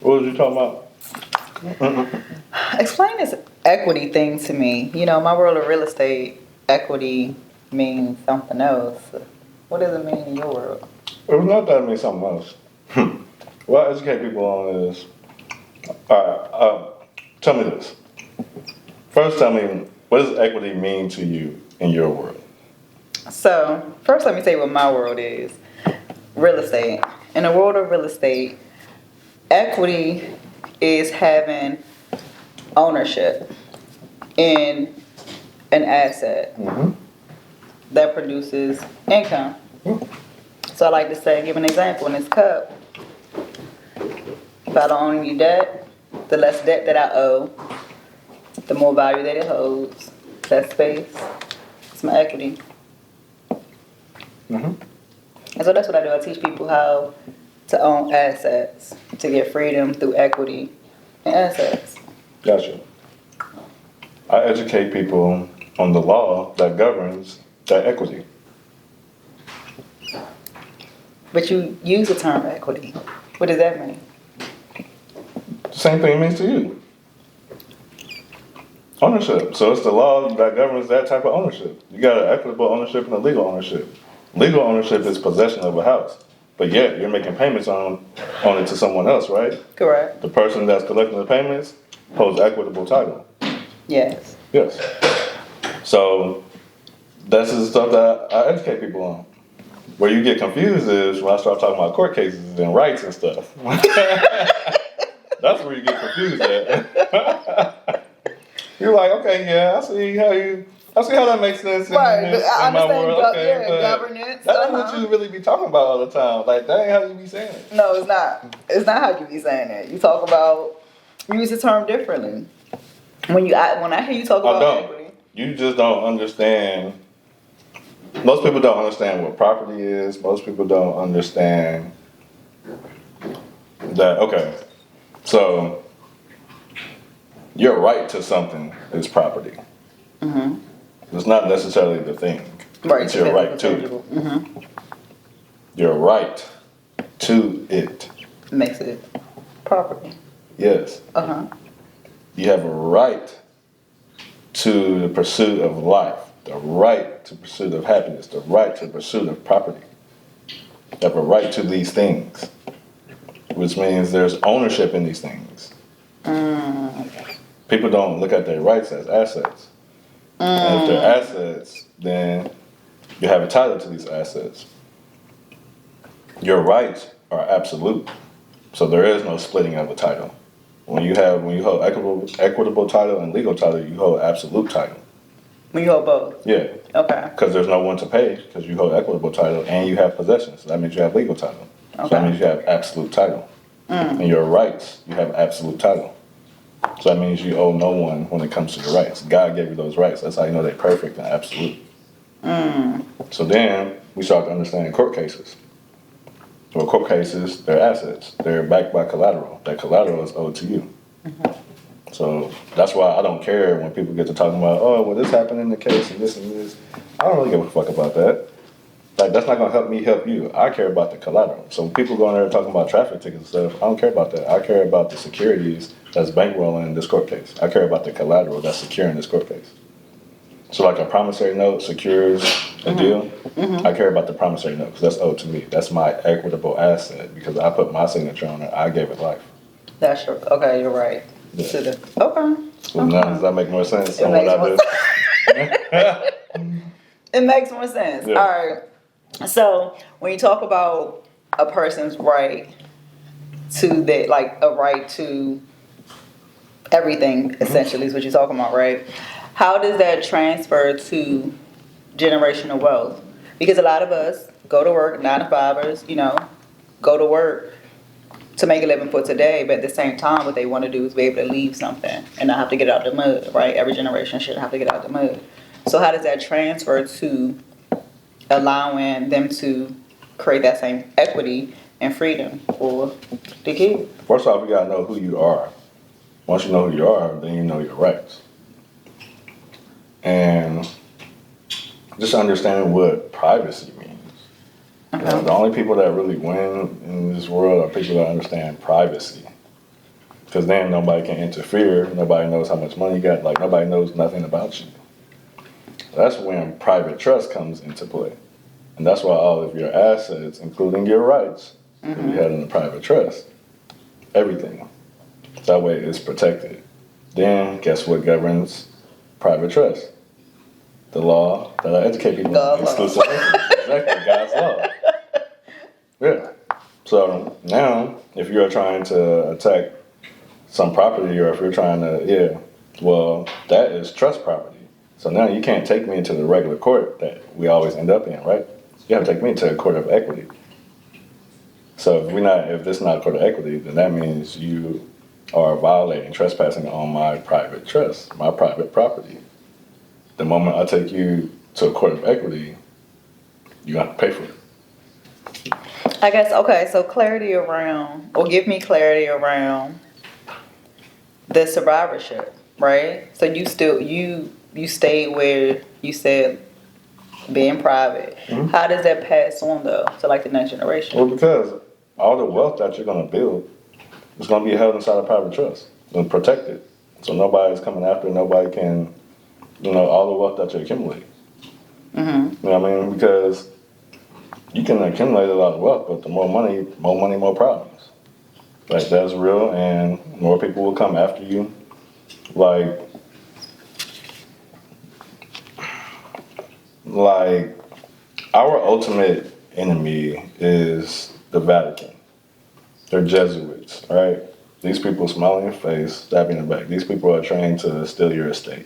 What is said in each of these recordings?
What was you talking about? Explain this equity thing to me. You know, my world of real estate, equity means something else. What does it mean in your world? It was not that it means something else. What I educate people on is, tell me this. First, tell me, what does equity mean to you in your world? So, first let me tell you what my world is. Real estate. In the world of real estate, equity is having ownership in an asset that produces income. So I like to say, give an example in this cup. If I don't owe any debt, the less debt that I owe, the more value that it holds. That space, it's my equity. And so that's what I do. I teach people how to own assets, to get freedom through equity and assets. Gotcha. I educate people on the law that governs that equity. But you use the term equity. What does that mean? Same thing it means to you. Ownership. So it's the law that governs that type of ownership. You got an equitable ownership and a legal ownership. Legal ownership is possession of a house, but yet you're making payments on it to someone else, right? Correct. The person that's collecting the payments holds equitable title. Yes. Yes. So that's the stuff that I educate people on. Where you get confused is when I start talking about court cases and rights and stuff. That's where you get confused at. You're like, okay, yeah, I see how that makes sense Right, in I my understand world. Okay, but governance. that ain't what you really be talking about all the time. Like, that ain't how you be saying it. No, it's not. It's not how you be saying it. You talk about, you use the term differently. When I hear you talk about equity. You just don't understand. Most people don't understand what property is. Most people don't understand that, okay, so your right to something is property. It's not necessarily the thing. Right. It's your right to it. Your right to it makes it property. Yes. You have a right to the pursuit of life, the right to pursuit of happiness, the right to pursuit of property. You have a right to these things, which means there's ownership in these things. People don't look at their rights as assets. And if they're assets, then you have a title to these assets. Your rights are absolute, so there is no splitting of a title. When you hold equitable title and legal title, you hold absolute title. When you hold both? Yeah. Okay. Because there's no one to pay, because you hold equitable title and you have possessions. So that means you have legal title. Okay. So that means you have absolute title. And your rights, you have absolute title. So that means you owe no one when it comes to your rights. God gave you those rights. That's how you know they're perfect and absolute. So then we start to understand court cases. So court cases, they're assets. They're backed by collateral. That collateral is owed to you. So that's why I don't care when people get to talking about, oh, well, this happened in the case and this and this. I don't really give a fuck about that. Like, that's not going to help me help you. I care about the collateral. So when people go in there talking about traffic tickets and stuff, I don't care about that. I care about the securities that's bankrolling in this court case. I care about the collateral that's securing this court case. So like a promissory note secures a deal. I care about the promissory note because that's owed to me. That's my equitable asset because I put my signature on it. I gave it life. That's true. Okay, you're right. Yeah. Okay. So now, does that make more sense It on makes what more It makes more sense. Yeah. All right. So when you talk about a person's right to that, like a right to everything, essentially, is what you're talking about, right? How does that transfer to generational wealth? Because a lot of us go to work 9 to 5ers, go to work to make a living for today, but at the same time, what they want to do is be able to leave something and not have to get out the mud, right? Every generation should have to get out the mud. So how does that transfer to allowing them to create that same equity and freedom for the kids? First off, you gotta know who you are. Once you know who you are, then you know your rights. And just understanding what privacy means. The only people that really win in this world are people that understand privacy. Because then nobody can interfere. Nobody knows how much money you got. Like, nobody knows nothing about you. That's when private trust comes into play. And that's why all of your assets, including your rights, will be held in a private trust. Everything. That way it's protected. Then, guess what governs private trust? The law that I educate people on. Exclusive. Exactly, God's law. Yeah. So now, if you're trying to attack some property, or if you're trying to, well, that is trust property. So now you can't take me into the regular court that we always end up in, right? You have to take me to a court of equity. So if this is not a court of equity, then that means you are violating, trespassing on my private trust, my private property. The moment I take you to a court of equity, you have to pay for it. I guess, okay, so clarity around, or give me clarity around the survivorship, right? So you still, you stayed where you said being private. Mm-hmm. How does that pass on though to like the next generation? Well, because all the wealth that you're going to build is going to be held inside a private trust and protected. So nobody's coming after it. Nobody can, all the wealth that you accumulate. Mm-hmm. You know what I mean? Because you can accumulate a lot of wealth, but the more money, more problems. Like, that's real, and more people will come after you. Like our ultimate enemy is the Vatican. They're Jesuits, right? These people smile in your face, stab you in the back. These people are trained to steal your estate.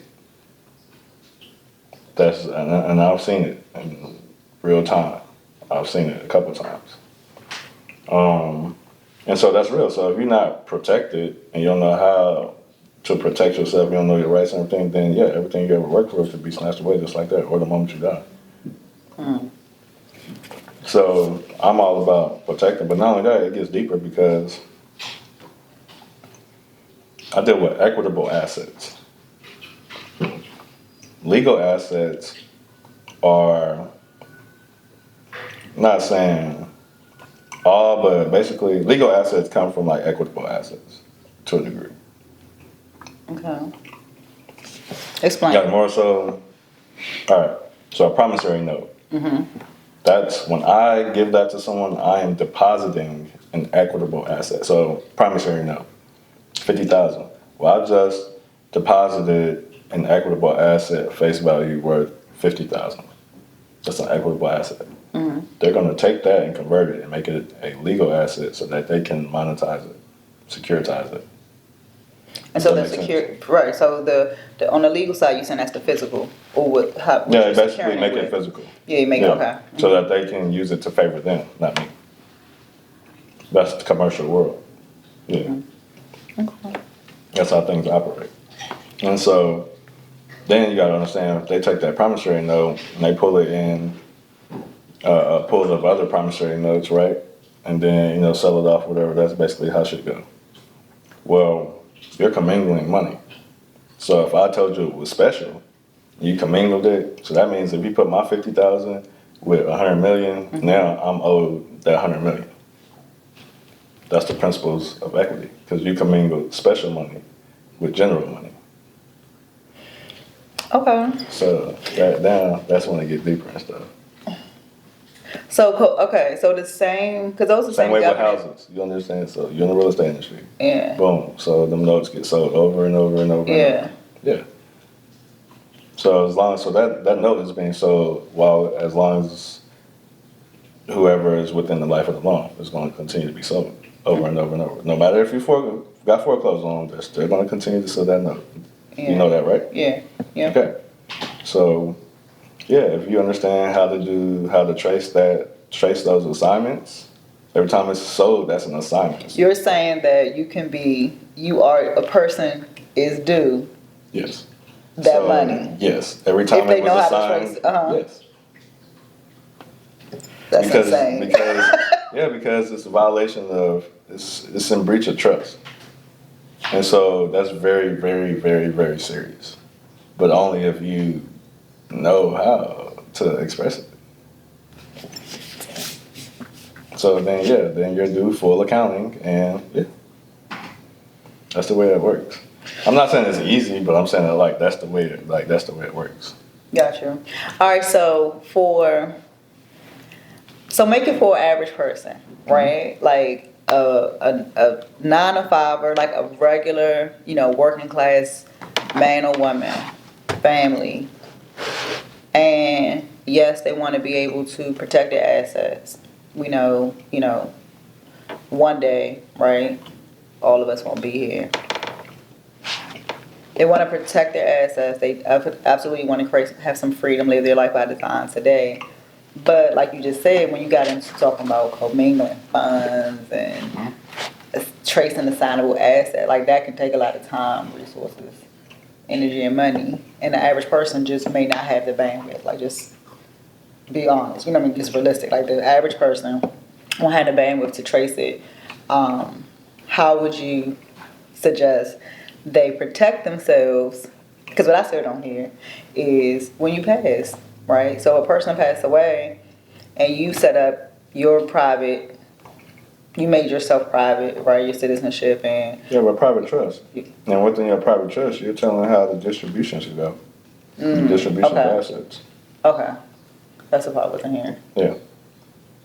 And I've seen it in real time. I've seen it a couple times. And so that's real. So if you're not protected and you don't know how to protect yourself, you don't know your rights and everything, then everything you ever worked for could be snatched away just like that, or the moment you die. Mm. So I'm all about protecting, but not only that, it gets deeper because I deal with equitable assets. Legal assets are, not saying all, but basically legal assets come from like equitable assets to a degree. Okay. Explain. Yeah, more so. All right. So a promissory note. Mm-hmm. That's when I give that to someone, I am depositing an equitable asset. So promissory note, $50,000. Well, I just deposited an equitable asset face value worth $50,000. That's an equitable asset. Mm-hmm. They're going to take that and convert it and make it a legal asset so that they can monetize it, securitize it. And so right? So the on the legal side, you saying that's the physical, or what? Basically make it physical. Yeah, you make it okay. So that they can use it to favor them, not me. That's the commercial world. Yeah. Mm-hmm. Okay. That's how things operate. And so then you got to understand, if they take that promissory note and they pull it in a pool of other promissory notes, right? And then sell it off, whatever. That's basically how it should go. Well, you're commingling money. So if I told you it was special, you commingled it. So that means if you put my $50,000 with $100 million, mm-hmm. now I'm owed that $100 million. That's the principles of equity, because you commingled special money with general money. Okay. So that's when it gets deeper and stuff. So so the same, because those are the same way with houses. You understand? So you're in the real estate industry. Yeah. Boom. So them notes get sold over and over and over. Yeah. And over. Yeah. So that note is being sold as long as whoever is within the life of the loan is going to continue to be sold over and over and over. No matter if you got foreclosed on, they're still going to continue to sell that note. Yeah. You know that, right? Yeah. Yeah. Okay. So, if you understand how to trace those assignments, every time it's sold, that's an assignment. You're saying that a person is due. Yes. That money. Yes. Every time it was assigned. Yes. That's insane. Because it's a violation of, it's in breach of trust. And so that's very, very, very, very serious. But only if you know how to express it. So then you're due full accounting, and That's the way it works. I'm not saying it's easy, but I'm saying that like that's the way it works. Gotcha. All right, so make it for an average person, right? Like a 9 to 5 or like a regular, working class man or woman, family, and yes, they want to be able to protect their assets. We know, one day, right? All of us won't be here. They want to protect their assets. They absolutely want to have some freedom, live their life by design today. But like you just said, when you got into talking about commingling funds and tracing assignable asset, like that can take a lot of time, resources, energy, and money. And the average person just may not have the bandwidth. Like, just be honest. Just realistic. Like, the average person won't have the bandwidth to trace it. How would you suggest they protect themselves? Because what I said on here is when you pass, right? So a person passed away and you set up your private, you made yourself private, right? Your citizenship and... Yeah, but private trust. And within your private trust, you're telling how the distribution should go. The distribution of assets. Okay. That's the part I wasn't hearing. Yeah.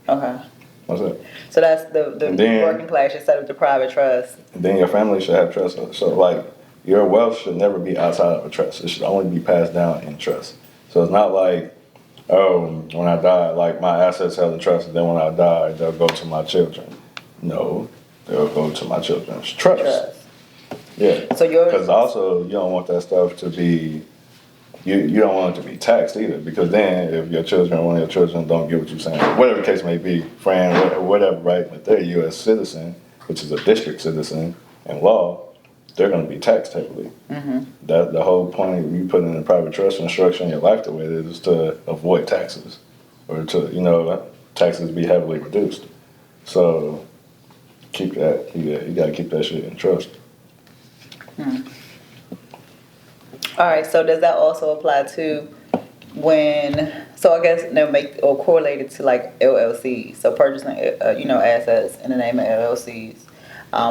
Okay. That's it. So that's the working class should set up the private trust. And then your family should have trust. So like your wealth should never be outside of a trust. It should only be passed down in trust. So it's not like, oh, when I die, like my assets held in trust, and then when I die, they'll go to my children. No, they'll go to my children's trust. Yeah. So because also you don't want that stuff to be, you don't want it to be taxed either, because then if your children, one of your children don't get what you're saying, whatever the case may be, friend, whatever, right? But they're a U.S. citizen, which is a district citizen in law, they're going to be taxed heavily. Mm-hmm. That the whole point of you putting in a private trust and structuring your life the way it is to avoid taxes, or to taxes be heavily reduced. So keep that. You got to keep that shit in trust. All right. So does that also apply to So I guess they'll make or correlate it to like LLCs. So purchasing assets in the name of LLCs.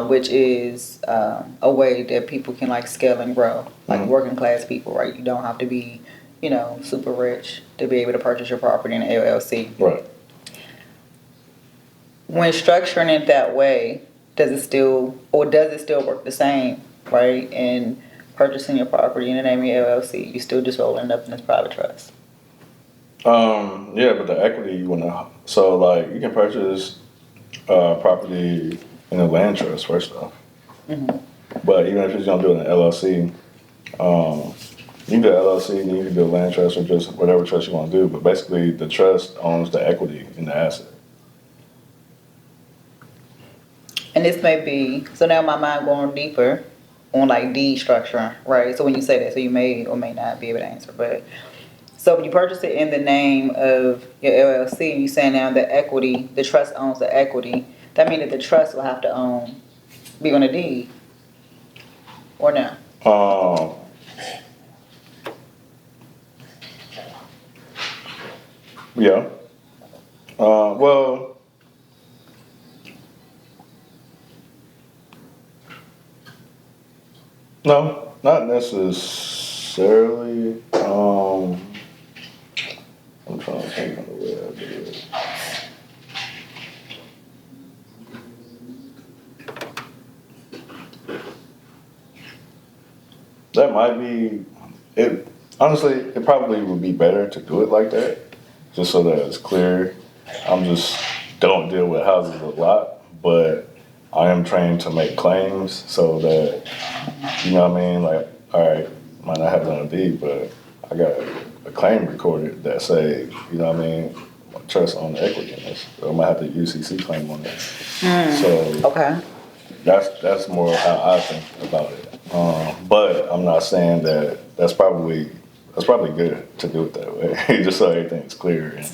Which is a way that people can like scale and grow, like working class people, right? You don't have to be, super rich to be able to purchase your property in an LLC. Right. When structuring it that way, does it still work the same, right? In purchasing your property in the name of your LLC, you still just rolling up in this private trust. Yeah, but the equity you wanna, so like you can purchase property in a land trust first off. Mm-hmm. But even if you're gonna do it in an LLC, you can do LLC, then you can do a land trust or just whatever trust you want to do. But basically, the trust owns the equity in the asset. And this may be, so now my mind going deeper on like deed structuring, right? So when you say that, so you may or may not be able to answer, but so if you purchase it in the name of your LLC and you say now the equity, the trust owns the equity, that means that the trust will have to be on a deed, or no? Yeah. Well, no, not necessarily. I'm trying to think of the way I do it. That might be it. Honestly, it probably would be better to do it like that, just so that it's clear. I'm just don't deal with houses a lot, but I am trained to make claims so that, you know what I mean? Like, all right, might not have it on a deed, but I got a claim recorded that say, you know what I mean, trust on the equity in this. So I might have the UCC claim on that. So okay, that's more how I think about it. But I'm not saying that that's probably good to do it that way, just so everything's clear and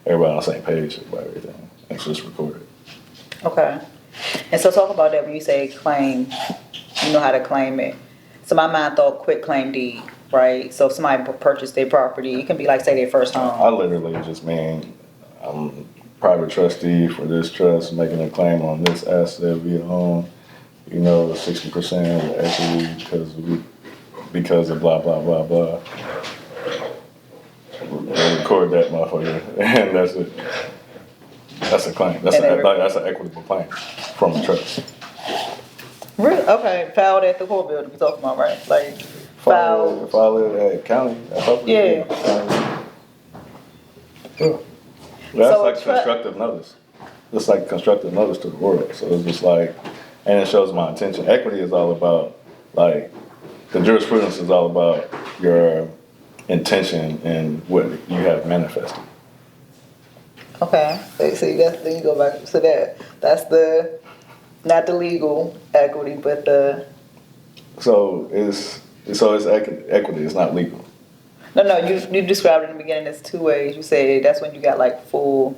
everybody on the same page about everything. It's just recorded. Okay. And so talk about that when you say claim, you know how to claim it. So my mind thought quit claim deed, right? So if somebody purchased their property, it can be like say their first home. I literally just mean I'm private trustee for this trust, making a claim on this asset we own 60% equity because of blah blah blah blah. They record that motherfucker, and that's it. That's a claim. That's an equitable claim from a trust. Really? Okay, filed at the court building we talking about, right? Like filed at county. Yeah. That's like constructive notice. It's like constructive notice to the world. So it's just like, and it shows my intention. Equity is all about, like, the jurisprudence is all about your intention and what you have manifested. Okay, so then you go back to that. That's not the legal equity, but the. So it's equity. It's not legal. No. You described it in the beginning as two ways. You said that's when you got like full.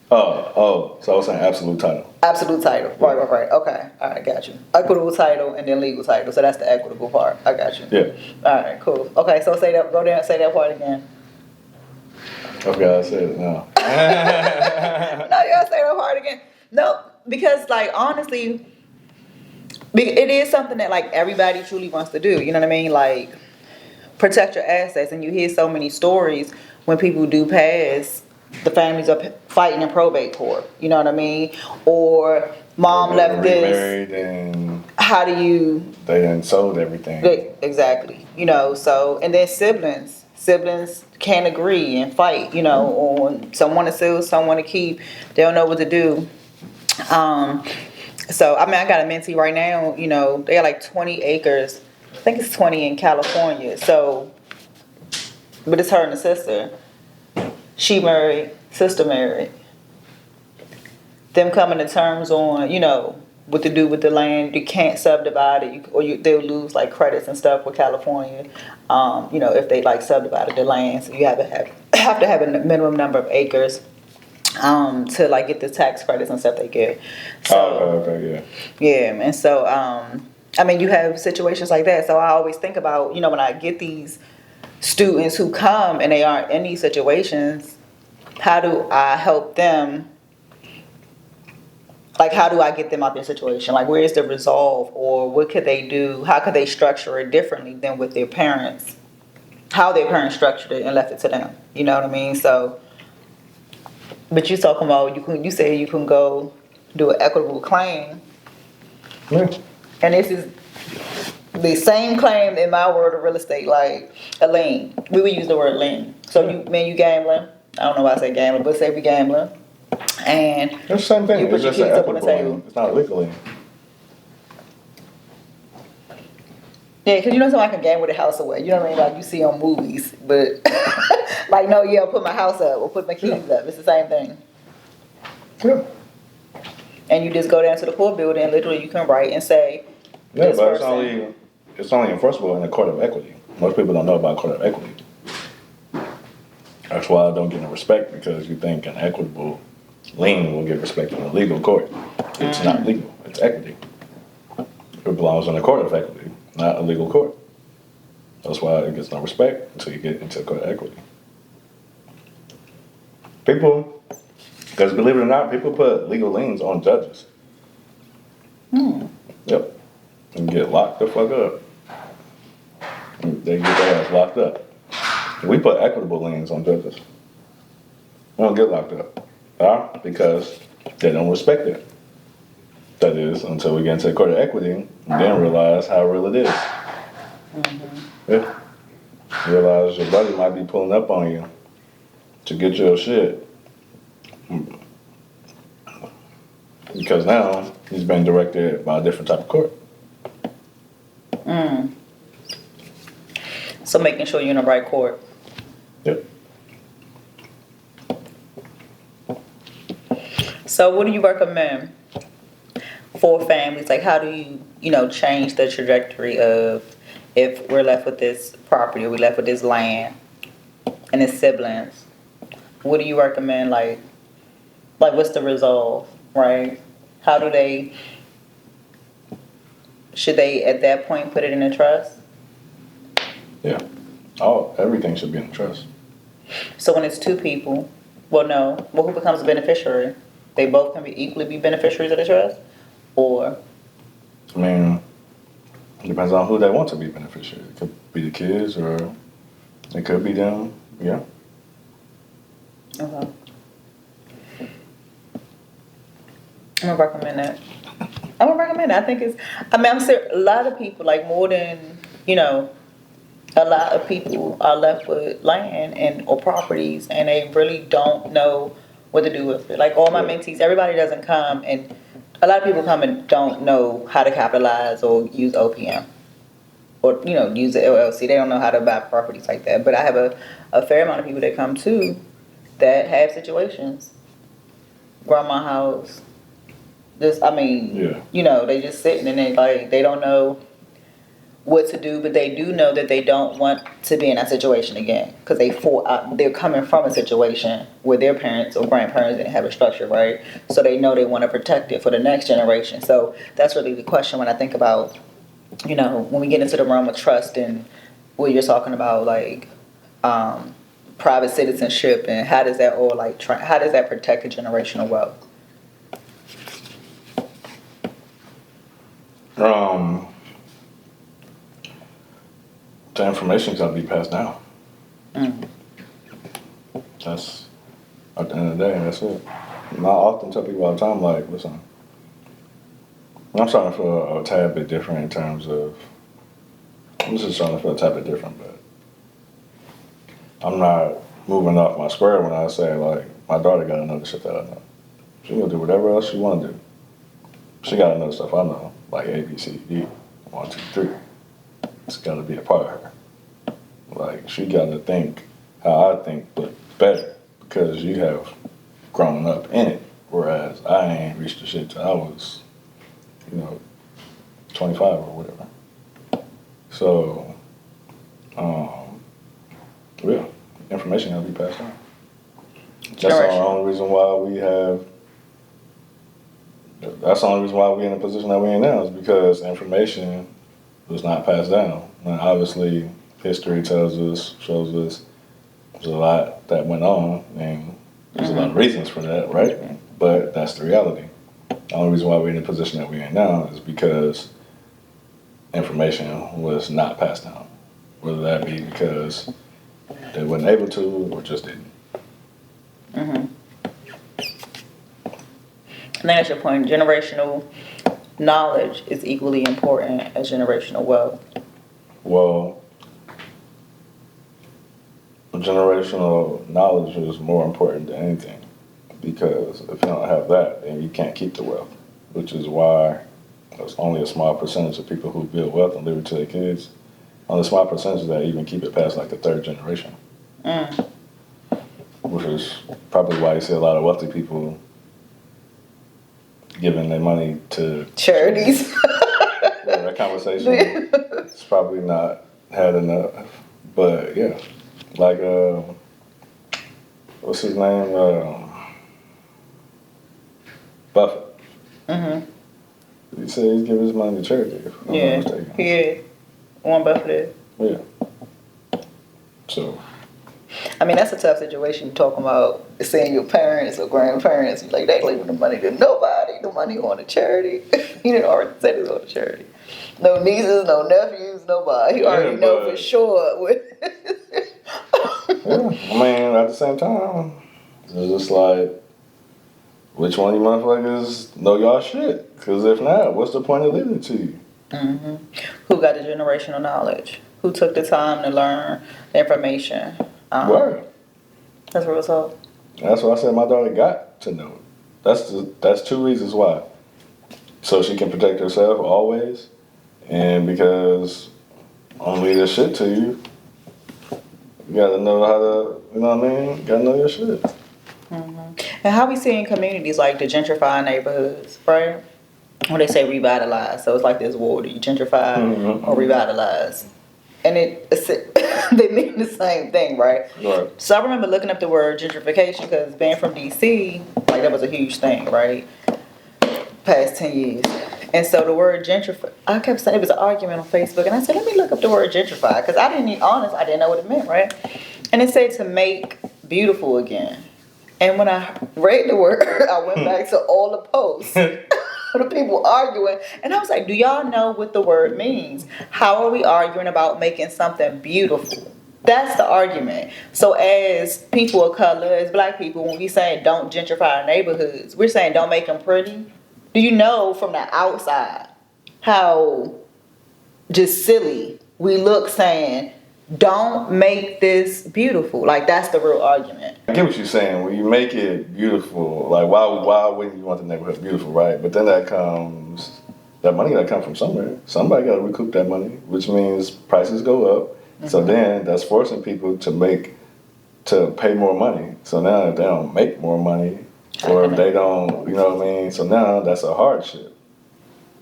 So I was saying absolute title. Absolute title. Right. Okay. All right, got you. Equitable title and then legal title. So that's the equitable part. I got you. Yeah. All right, cool. Okay, so go down and say that part again. Okay, I said it now. No, you gotta say that part again. No, because like honestly, it is something that like everybody truly wants to do. You know what I mean? Like protect your assets, and you hear so many stories when people do pass. The families are fighting in probate court. You know what I mean? Or mom left this. And how do you? They done sold everything. Exactly. So and then siblings can't agree and fight. On someone to sue, someone to keep. They don't know what to do. So I got a mentee right now. They got like 20 acres. I think it's 20 in California. So, but it's her and the sister. She married, sister married. Them coming to terms on, what to do with the land. You can't subdivide it, they'll lose like credits and stuff with California. If they like subdivided the land, so you have to have a minimum number of acres to like get the tax credits and stuff they get. So, okay, yeah, and so you have situations like that. So I always think about when I get these students who come and they aren't in these situations, how do I help them? Like, how do I get them out their situation? Like, where is the resolve, or what could they do? How could they structure it differently than with their parents? How their parents structured it and left it to them. You know what I mean? So, but you talking about you say you can go do an equitable claim, and this is the same claim in my world of real estate, like a lien. We would use the word lien. So you gambling. I don't know why I say gambling, but say we gambling. And it's the same thing. You put your kids up on the table. It's not legally. Yeah, because somebody can gamble the house away. You know what I mean? Like you see on movies, but like no, I'll put my house up or put my keys up. It's the same thing. Yeah. And you just go down to the court building and literally you can write and say. Yeah, but it's only enforceable in a court of equity. Most people don't know about court of equity. That's why I don't get no respect, because you think an equitable lien will get respect in a legal court. It's not legal. It's equity. It belongs in a court of equity, not a legal court. That's why it gets no respect until you get into a court of equity. Because believe it or not, people put legal liens on judges. Yep. And get locked the fuck up. And they get their ass locked up. We put equitable liens on judges. We don't get locked up. Because they don't respect it. That is, until we get into the court of equity and then realize how real it is. Yeah. Realize your buddy might be pulling up on you to get your shit. Because now he's been directed by a different type of court. So making sure you're in the right court. Yep. So what do you recommend for families? Like how do you, change the trajectory of if we're left with this property or we're left with this land and its siblings? What do you recommend? Like what's the resolve, right? How do should they at that point put it in a trust? Yeah. Everything should be in a trust. So when it's two people, who becomes a beneficiary? They both can equally be beneficiaries of the trust? Or? I mean, it depends on who they want to be beneficiary. It could be the kids or it could be them. Yeah. Okay. I'm gonna recommend that. I'm gonna recommend it. I think it's. I mean, I'm serious. A lot of people, like more than a lot of people are left with land and or properties, and they really don't know what to do with it. Like all my mentees, everybody doesn't come, and a lot of people come and don't know how to capitalize or use OPM or use the LLC. They don't know how to buy properties like that. But I have a fair amount of people that come too that have situations. Grandma house. Just, I mean, they just sitting and they don't know what to do, but they do know that they don't want to be in that situation again because they're coming from a situation where their parents or grandparents didn't have a structure, right? So they know they want to protect it for the next generation. So that's really the question when I think about, when we get into the realm of trust and what you're talking about, like private citizenship and how does that all how does that protect a generational wealth? The information's got to be passed down. Mm. That's at the end of the day. That's it. And I often tell people all the time, like, listen, I'm starting to feel a tad bit different in terms of. I'm just starting to feel a tad bit different, but I'm not moving off my square when I say like my daughter got to know the shit that I know. She gonna do whatever else she want to do. She got to know stuff I know, like A, B, C, D, 1, 2, 3. It's got to be a part of her. Like, she got to think how I think, but better, because you have grown up in it, whereas I ain't reached the shit till I was, 25 or whatever. So, yeah, information got to be passed on. That's the only reason why that's the only reason why we're in the position that we're in now is because information was not passed down. And obviously, history shows us there's a lot that went on, and there's a lot of reasons for that, right? But that's the reality. The only reason why we're in the position that we're in now is because information was not passed down. Whether that be because they weren't able to or just didn't. Mm-hmm. I think that's your point. Generational knowledge is equally important as generational wealth. Well, generational knowledge is more important than anything because if you don't have that, then you can't keep the wealth, which is why there's only a small percentage of people who build wealth and leave it to their kids. Only a small percentage that even keep it past like the third generation. Mm. Which is probably why you see a lot of wealthy people giving their money to charities. Yeah, that conversation is probably not had enough. But yeah, like what's his name? Buffett. Mm-hmm. He said he's giving his money to charity. If I'm not mistaken. He is. Warren Buffett is. Yeah. So. I mean, that's a tough situation. You're talking about seeing your parents or grandparents. You're like, they leaving the money to nobody. The money going to charity. He didn't already say it's going to charity. No nieces, no nephews, nobody. He already know for sure. I mean, at the same time, it's just like, which one of you motherfuckers know y'all shit? Because if not, what's the point of leaving it to you? Mm-hmm. Who got the generational knowledge? Who took the time to learn the information? Word. That's real talk. That's why I said my daughter got to know it. That's two reasons why. So she can protect herself always, and because only this shit to you, you gotta know how to, you know what I mean? You gotta know your shit. Mm-hmm. And how we see in communities like the gentrified neighborhoods, right? When they say revitalize, so it's like this war: do you gentrify or revitalize? And they mean the same thing, right? Right. So I remember looking up the word gentrification because being from DC, like that was a huge thing, right? Past 10 years. And so the word gentrify, I kept saying, it was an argument on Facebook, and I said, let me look up the word gentrify because I didn't know what it meant, right? And it said to make beautiful again. And when I read the word, I went back to all the posts the people arguing. And I was like, do y'all know what the word means? How are we arguing about making something beautiful? That's the argument. So as people of color, as black people, when we say don't gentrify our neighborhoods, we're saying don't make them pretty. Do you know from the outside how just silly we look saying, don't make this beautiful? Like, that's the real argument. I get what you're saying. When you make it beautiful, like why wouldn't you want the neighborhood beautiful, right? But then that money that comes from somewhere. Somebody got to recoup that money, which means prices go up. Mm-hmm. So then that's forcing people to pay more money. So now if they don't make more money, or if they don't, you know what I mean? So now that's a hardship.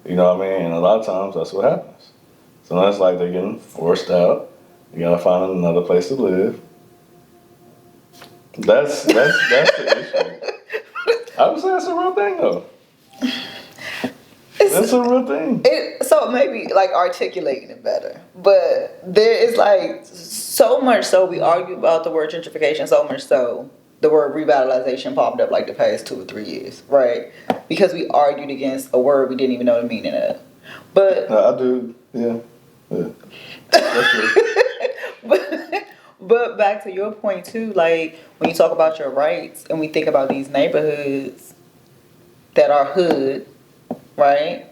You know what I mean? And a lot of times that's what happens. So now it's like they're getting forced out. You gotta find another place to live. That's the issue. I would say that's a real thing though. That's a real thing. So maybe like articulating it better. But there is like so much so we argue about the word gentrification, so much so the word revitalization popped up like the past 2 or 3 years, right? Because we argued against a word we didn't even know the meaning of. But I do, yeah. That's true. But back to your point too, like when you talk about your rights and we think about these neighborhoods that are hood, right?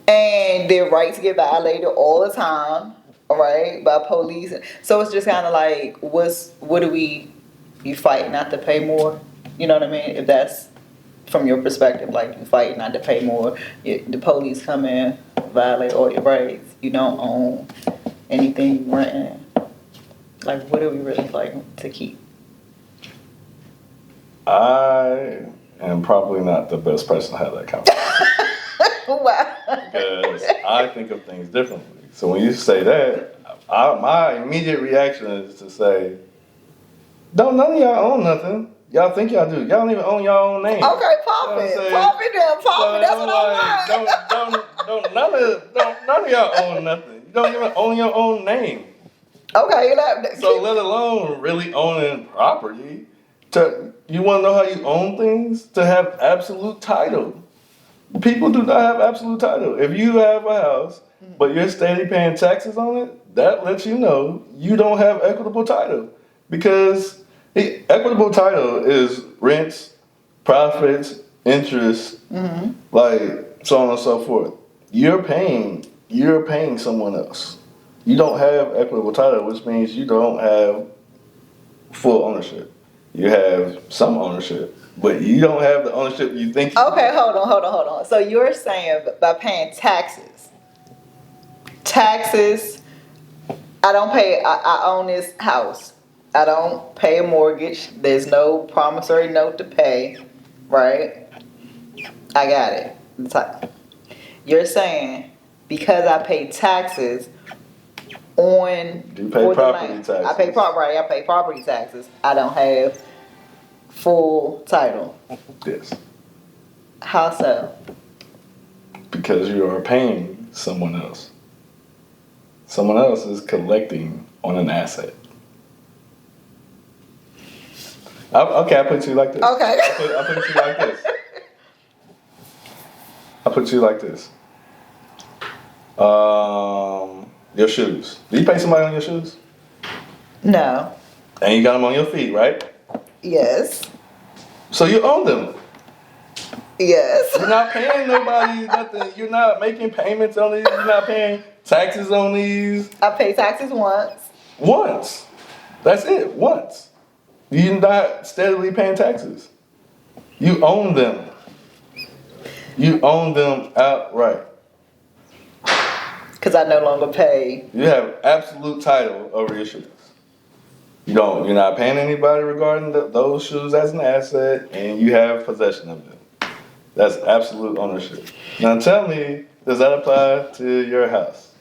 And their rights get violated all the time, right, by police. So it's just kind of like, you fight not to pay more? You know what I mean? If that's from your perspective, like you fight not to pay more, the police come in, violate all your rights. You don't own anything you renting. Like, what are we really fighting to keep? I am probably not the best person to have that conversation. Wow. Because I think of things differently. So when you say that, my immediate reaction is to say, none of y'all own nothing. Y'all think y'all do. Y'all don't even own y'all own name. Okay, pop it. Pop it. That's what I want. None of y'all own nothing. You don't even own your own name. Okay. So let alone really owning property. You want to know how you own things? To have absolute title. People do not have absolute title. If you have a house, but you're steady paying taxes on it, that lets you know you don't have equitable title. Because equitable title is rents, profits, interest, like so on and so forth. You're paying someone else. You don't have equitable title, which means you don't have full ownership. You have some ownership, but you don't have the ownership you think you Okay, hold on. So you're saying by paying taxes, I own this house. I don't pay a mortgage. There's no promissory note to pay, right? I got it. You're saying because I pay taxes on... You pay property taxes. I pay property taxes. I don't have full title. Yes. How so? Because you are paying someone else. Someone else is collecting on an asset. I put it to you like this. Okay. I put it to you like this. I put it to you like this. Your shoes. Do you pay somebody on your shoes? No. And you got them on your feet, right? Yes. So you own them. Yes. You're not paying nobody nothing. You're not making payments on these. You're not paying taxes on these. I pay taxes once. Once. That's it. Once. You're not steadily paying taxes. You own them. You own them outright. Because I no longer pay. You have absolute title over your shoes. You're not paying anybody regarding those shoes as an asset, and you have possession of them. That's absolute ownership. Now tell me, does that apply to your house?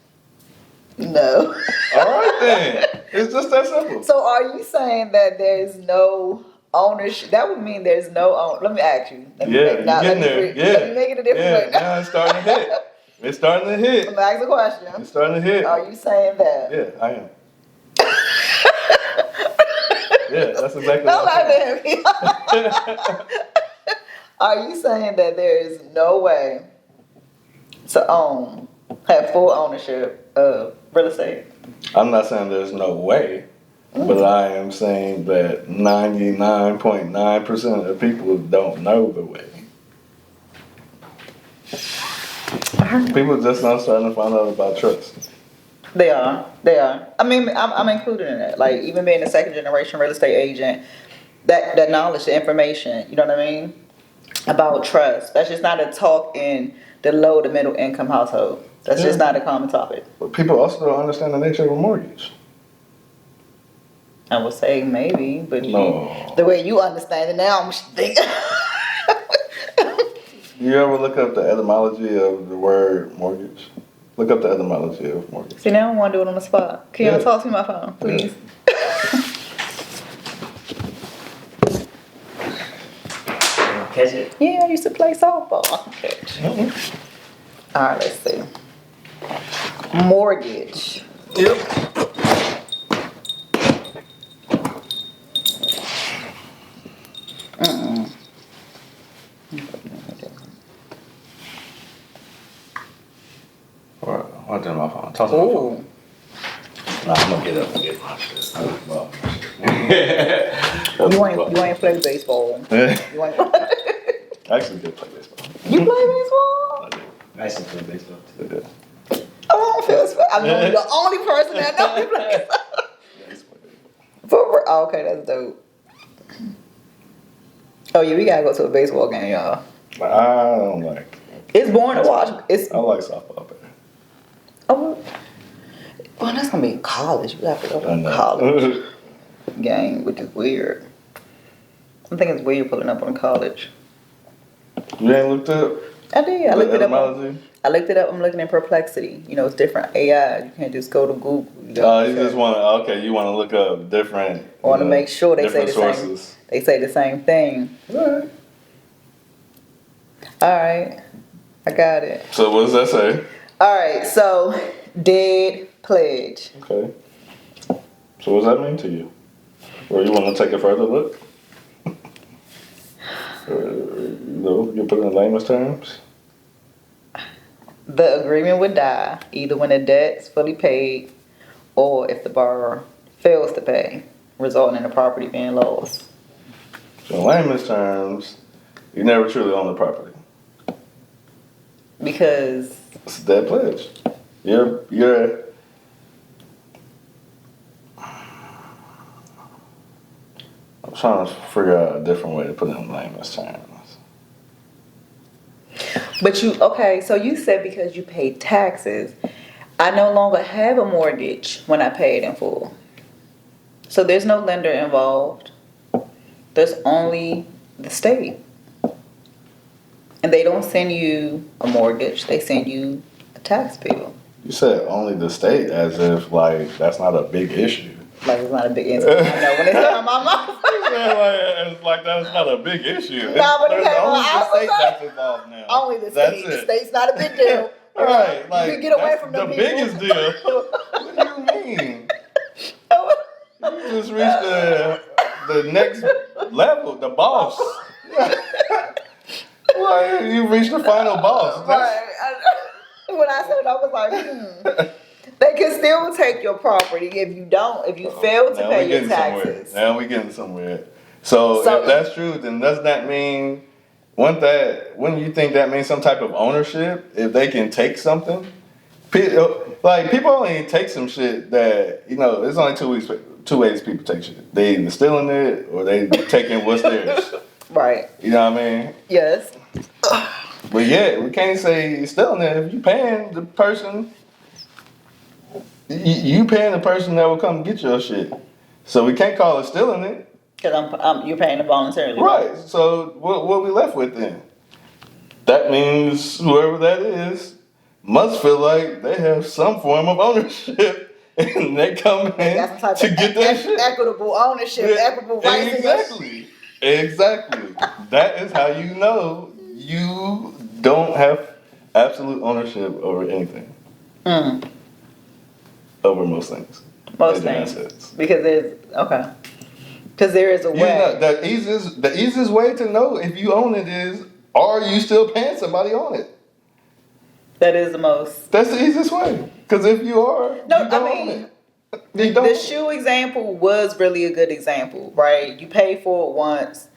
No. All right then. It's just that simple. So are you saying that there's no ownership? That would mean there's no own. Let me ask you. You're getting there. Let me make it a different way. Now it's starting to hit. It's starting to hit. Let me ask the question. It's starting to hit. Are you saying that? Yeah, I am. Yeah, that's exactly Don't what I'm lie to me. Are you saying that there is no way to have full ownership of real estate? I'm not saying there's no way, but I am saying that 99.9% of people don't know the way. People just not starting to find out about trust. They are. I mean, I'm included in it. Like, even being a second generation real estate agent, that knowledge, the information, you know what I mean, about trust. That's just not a talk in the low to middle income household. That's just not a common topic. But people also don't understand the nature of a mortgage. I would say maybe, but No. the way you understand it now, I'm thinking. You ever look up the etymology of the word mortgage? Look up the etymology of mortgage. See, now I want to do it on the spot. Can you talk to me on my phone, please? Catch it? Yeah, I used to play softball. Catch. Mm-hmm. All right, let's see. Mortgage. Yep. What did my phone? Talk to my phone. Nah, I'm gonna get up and get my shit. You ain't play baseball. You ain't I actually did play baseball. You play baseball? I did. I used to play baseball too. Yeah. I don't feel special. I'm the only person that knows you play baseball. Yeah, I used to play baseball. Oh, okay, that's dope. Oh yeah, we gotta go to a baseball game, y'all. But I don't like. It's boring to watch. I like softball better. Oh, well, that's gonna be in college. We have to go to I a know. college game, which is weird. I think it's weird pulling up on college. You ain't looked up? I did. I looked it up. Etymology? I looked it up. I'm looking in Perplexity. You know, it's different AI. You can't just go to Google. You Just want to. Okay, you want to look up different. I want to make sure they say the sources. same. They say the same thing. All right, I got it. So what does that say? All right, so deed pledge. Okay. So what does that mean to you? Or you want to take a further look? You put it in layman's terms. The agreement would die either when the debt is fully paid or if the borrower fails to pay, resulting in the property being lost. So in layman's terms, you never truly own the property. Because It's a dead pledge. You're I'm trying to figure out a different way to put it in layman's terms. But so you said because you pay taxes, I no longer have a mortgage when I pay it in full. So there's no lender involved. There's only the state. And they don't send you a mortgage, they send you a tax bill. You said only the state, as if like that's not a big issue. Like it's not a big issue. I know when it's out of my mouth. It's like that's not a big issue. No, but it There's came only on the state outside. that's involved now. Only the That's state. it. The state's not a big deal. Right, like you can get away that's from the them people. biggest deal. What do you mean? You just reached the next level, the boss. Like, you reached the final boss. Right. When I said it, I was like, They can still take your property if you fail to pay your taxes. Now we getting somewhere. So if that's true, then does that mean, wouldn't you think that means some type of ownership? If they can take something? People only take some shit that, there's only two ways people take shit. They either stealing it or they taking what's theirs. Right. You know what I mean? Yes. But yeah, we can't say you're stealing it. If you paying the person, you paying the person that will come get your shit. So we can't call it stealing it. Because you're paying it voluntarily. Right. So what we left with then? That means whoever that is must feel like they have some form of ownership, and they come in to get that shit. Equitable ownership, equitable rights. Exactly. That is how you know you don't have absolute ownership over anything. Over most things. Most things. Assets. Because there is a way. The easiest way to know if you own it is Are you still paying somebody on it? That is the most. That's the easiest way. Because if you are, No, you I don't mean, own it. You don't. the shoe example was really a good example, right? You pay for it once.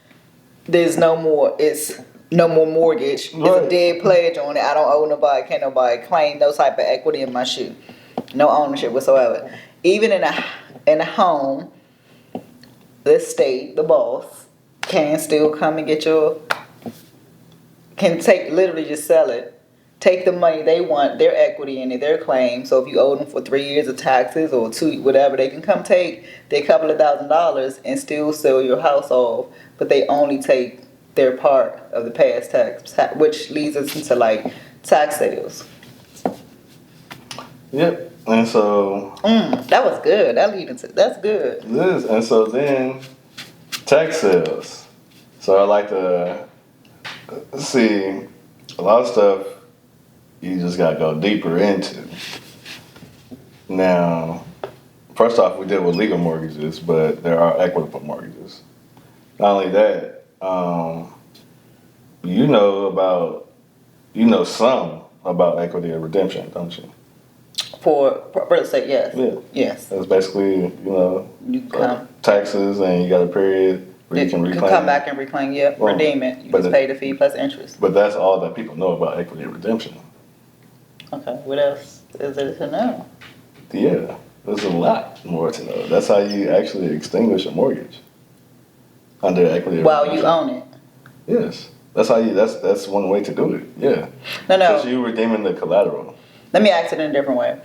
There's no more. It's no more mortgage. It's Right. a dead pledge on it. I don't owe nobody. Can't nobody claim no type of equity in my shoe. No ownership whatsoever. Even in a home, the state, the boss, can still come and get your. Can take literally just sell it. Take the money they want, their equity in it, their claim. So if you owe them for 3 years of taxes or 2, whatever, they can come take their couple of $1,000s and still sell your house off. But they only take their part of the past tax, which leads us into like tax sales. Yep. And so That was good. That's good. this, and so then tax sales. So I like to see a lot of stuff you just gotta go deeper into. Now, first off, we deal with legal mortgages, but there are equitable mortgages. Not only that, you know some about equity of redemption, don't you? For real estate, yes. Yeah. Yes. It's basically, You come. taxes, and you got a period where you can reclaim. come back and reclaim, yep, Well, redeem it. You but just pay the fee plus interest. But that's all that people know about equity of redemption. Okay, what else is there to know? Yeah, there's a lot more to know. That's how you actually extinguish a mortgage under equity of While redemption. you own it. Yes, that's how you. That's one way to do it. Yeah, No, because no. you redeeming the collateral. Let me ask it in a different way.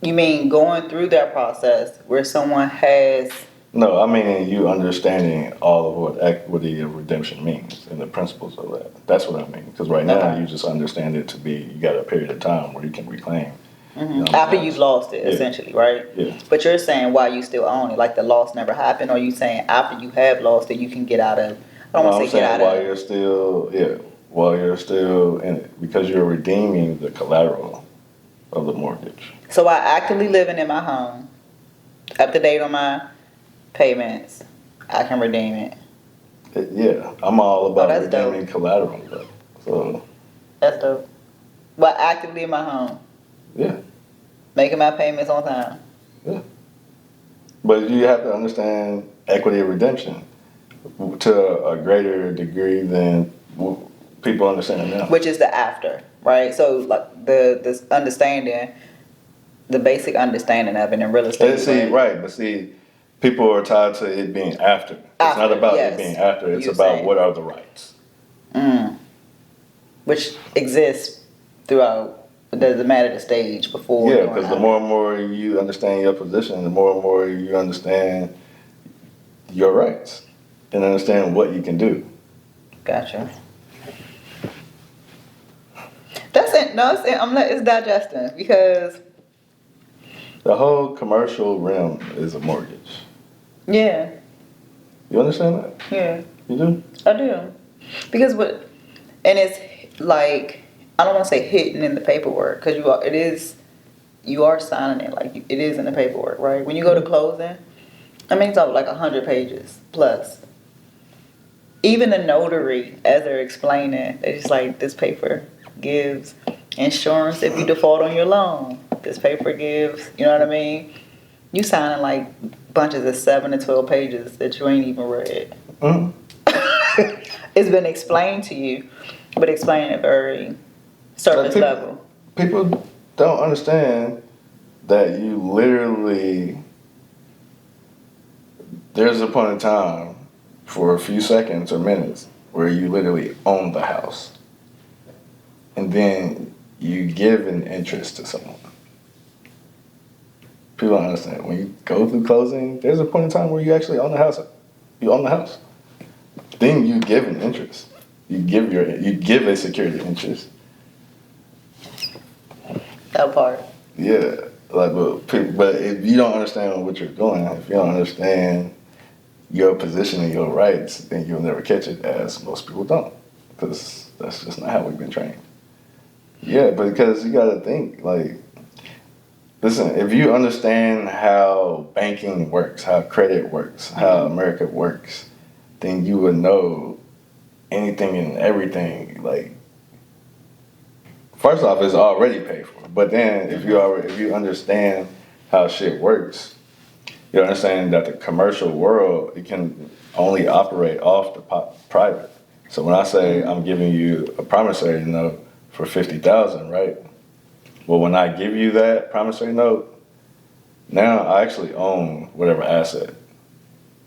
You mean going through that process where someone has. No, I mean you understanding all of what equity of redemption means and the principles of that. That's what I mean. Because right now Okay. you just understand it to be you got a period of time where you can reclaim. After you've lost it, Yeah. essentially, right? Yeah. But you're saying while you still own it, like the loss never happened, or you saying after you have lost it, you can get out of. I don't No, want I'm to say get saying out while of. you're still in it, because you're redeeming the collateral of the mortgage. So while actively living in my home, up to date on my payments, I can redeem it. Yeah, I'm all about that's redeeming collateral. Though. So That's dope. While actively in my home, yeah, making my payments on time. but you have to understand equity of redemption to a greater degree than people understand it now. Which is the after, right? So like this understanding, the basic understanding of it in real estate. But see, people are tied to it being after. It's not After, about yes. it being after. It's You're about saying. what are the rights. Which exists throughout. It doesn't matter the stage before. Yeah, during, because the after. more and more you understand your position, the more and more you understand your rights and understand what you can do. Gotcha. That's it. No, it's digesting because The whole commercial realm is a mortgage. yeah, You understand that? yeah. You do? I do. Because and it's like, I don't want to say hidden in the paperwork, because you are signing it, like it is in the paperwork, right? When you go to closing, I mean, it's over like 100 pages plus. Even the notary, as they're explaining, they're just like, this paper gives insurance if you default on your loan. This paper gives, you know what I mean? You signing like bunches of 7 to 12 pages that you ain't even read. Mm-hmm. It's been explained to you, but explained at very surface level. People don't understand that you literally, there's a point in time for a few seconds or minutes where you literally own the house. And then you give an interest to someone. People don't understand. When you go through closing, there's a point in time where you actually own the house. You own the house. Then you give an interest. You give a security interest. That part. Yeah, but if you don't understand what you're doing, if you don't understand your position and your rights, then you'll never catch it, as most people don't, because that's just not how we've been trained. Yeah, but because you got to think, like, listen, if you understand how banking works, how credit works, how America works, then you would know anything and everything like, first off, it's already paid for. But then if you understand how shit works, you understand that the commercial world, it can only operate off the private. So when I say I'm giving you a promissory note for $50,000, right? Well, when I give you that promissory note, now I actually own whatever asset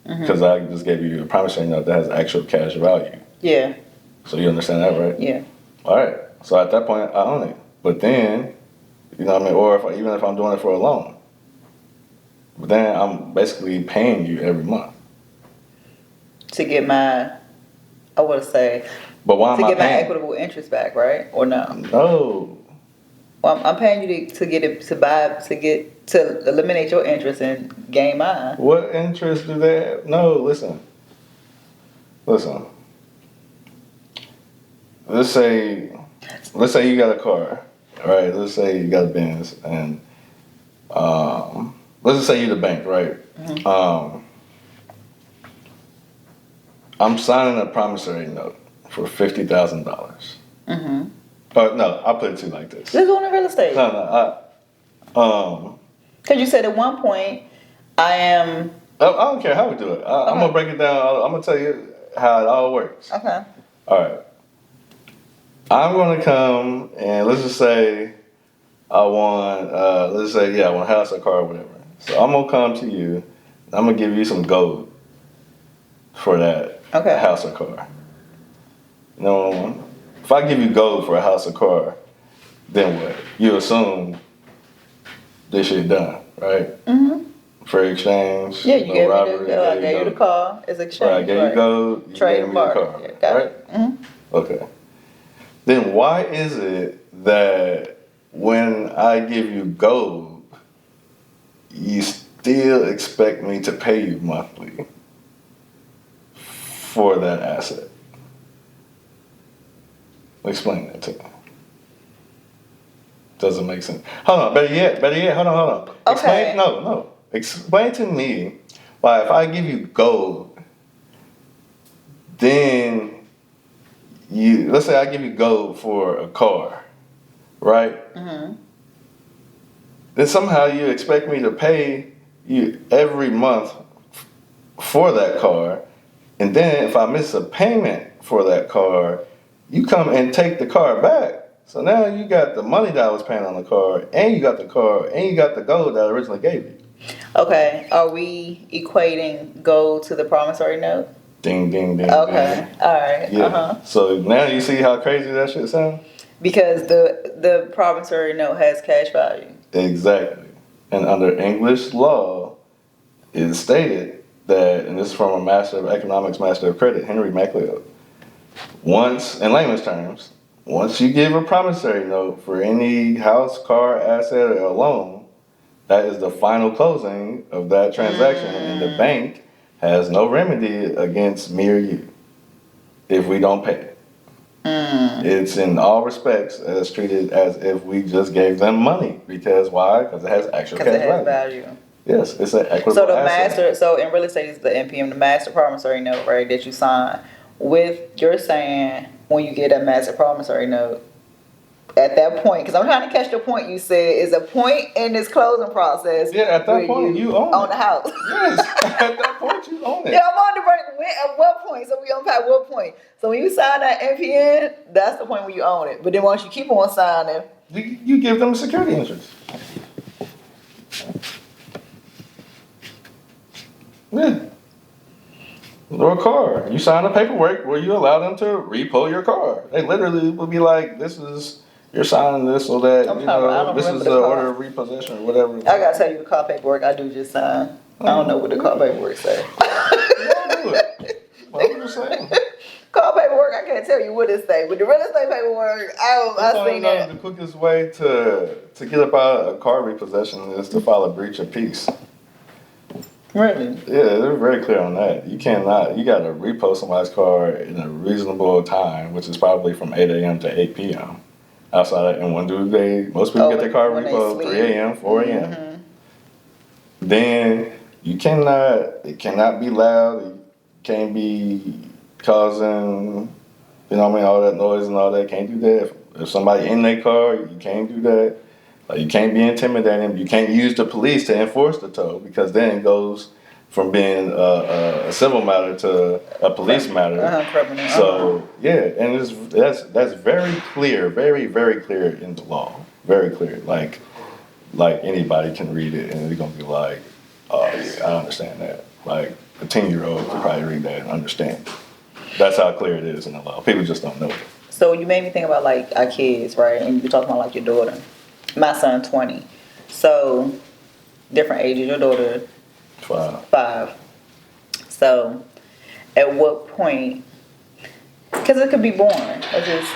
because I just gave you a promissory note that has actual cash value. Yeah. So you understand that, right? Yeah. All right. So at that point, I own it. But then, you know what I mean? Or even if I'm doing it for a loan, but then I'm basically paying you every month. To get my, I would say, But why am to I get my paying? equitable interest back, right? Or no? No. Well, I'm paying you to get it, to eliminate your interest and gain mine. What interest do they have? No, listen. Listen. Let's say you got a car, right? Let's say you got a Benz, and let's just say you're the bank, right? I'm signing a promissory note for $50,000. No, I'll put it to you like this. Let's go into real estate. No, Because you said at one point, I don't care how we do it. I'm gonna break it down. I'm gonna tell you how it all works. okay. All right. I'm gonna come and let's just say I want a house or car or whatever. So I'm gonna come to you. I'm gonna give you some gold for that house or car. You know, if I give you gold for a house or car, then what? You assume this shit done, right? Fair exchange. Yeah, you no gave robbery, me I gave you the car as exchange. Right, I gave you gold, you Trade gave me the barter. car, Yeah, got right? it. Okay. Then why is it that when I give you gold, you still expect me to pay you monthly for that asset? Explain that to me. Doesn't make sense. Hold on, better yet, hold on. Okay. Explain to me why if I give you gold, then let's say I give you gold for a car, right? Then somehow you expect me to pay you every month for that car, and then if I miss a payment for that car, you come and take the car back. So now you got the money that I was paying on the car, and you got the car, and you got the gold that I originally gave you. Okay. Are we equating gold to the promissory note? Ding, ding, ding. Okay. Ding. All right. Yeah. So now you see how crazy that shit sounds? Because the promissory note has cash value. Exactly. And under English law, it is stated that, and this is from a master of economics, master of credit, Henry MacLeod. Once, in layman's terms, once you give a promissory note for any house, car, asset, or loan, that is the final closing of that transaction, and the bank has no remedy against me or you if we don't pay it. It's in all respects as treated as if we just gave them money. Because why? Because it has actual cash Because it has value. Yes, it's an equitable So the asset. so in real estate it's the NPM, the master promissory note, right, that you sign with, you're saying when you get a master promissory note, at that point, because I'm trying to catch the point you said, is a point in this closing process. Yeah, at that point you own the house. Yes, at that point you own it. Yeah, I'm on the break. At what point? So we unpack what point. So when you sign that NPN, that's the point where you own it. But then once you keep on signing, you give them a security interest. Yeah. Or a car. You sign the paperwork where you allow them to repo your car. They literally would be like, you're signing this so that, this is the order of repossession or whatever. I gotta tell you the car paperwork I do just sign. I don't know what the car paperwork say. Don't do it. What I'm just saying. Car paperwork, I can't tell you what it say. But the real estate paperwork, I seen that. The quickest way to get up out of a car repossession is to file a breach of peace. Really? Yeah, they're very clear on that. You gotta repo somebody's car in a reasonable time, which is probably from 8 a.m. to 8 p.m. Outside of, and when do most people get their car repo? 3 a.m., 4 a.m. Then it cannot be loud, it can't be causing You know what I mean? All that noise and all that, can't do that. If somebody in their car, you can't do that. Like, you can't be intimidating. You can't use the police to enforce the tow, because then it goes from being a civil matter to a police matter. Criminal. So yeah, and that's very clear, very very clear in the law, very clear. Like anybody can read it and they're gonna be like, oh yeah, I understand that. Like a 10-year-old could probably read that and understand it. That's how clear it is in the law. People just don't know it. So you made me think about like our kids, right? And you talking about like your daughter. My son 20. So different ages. Your daughter 5. So at what point? Because it could be boring.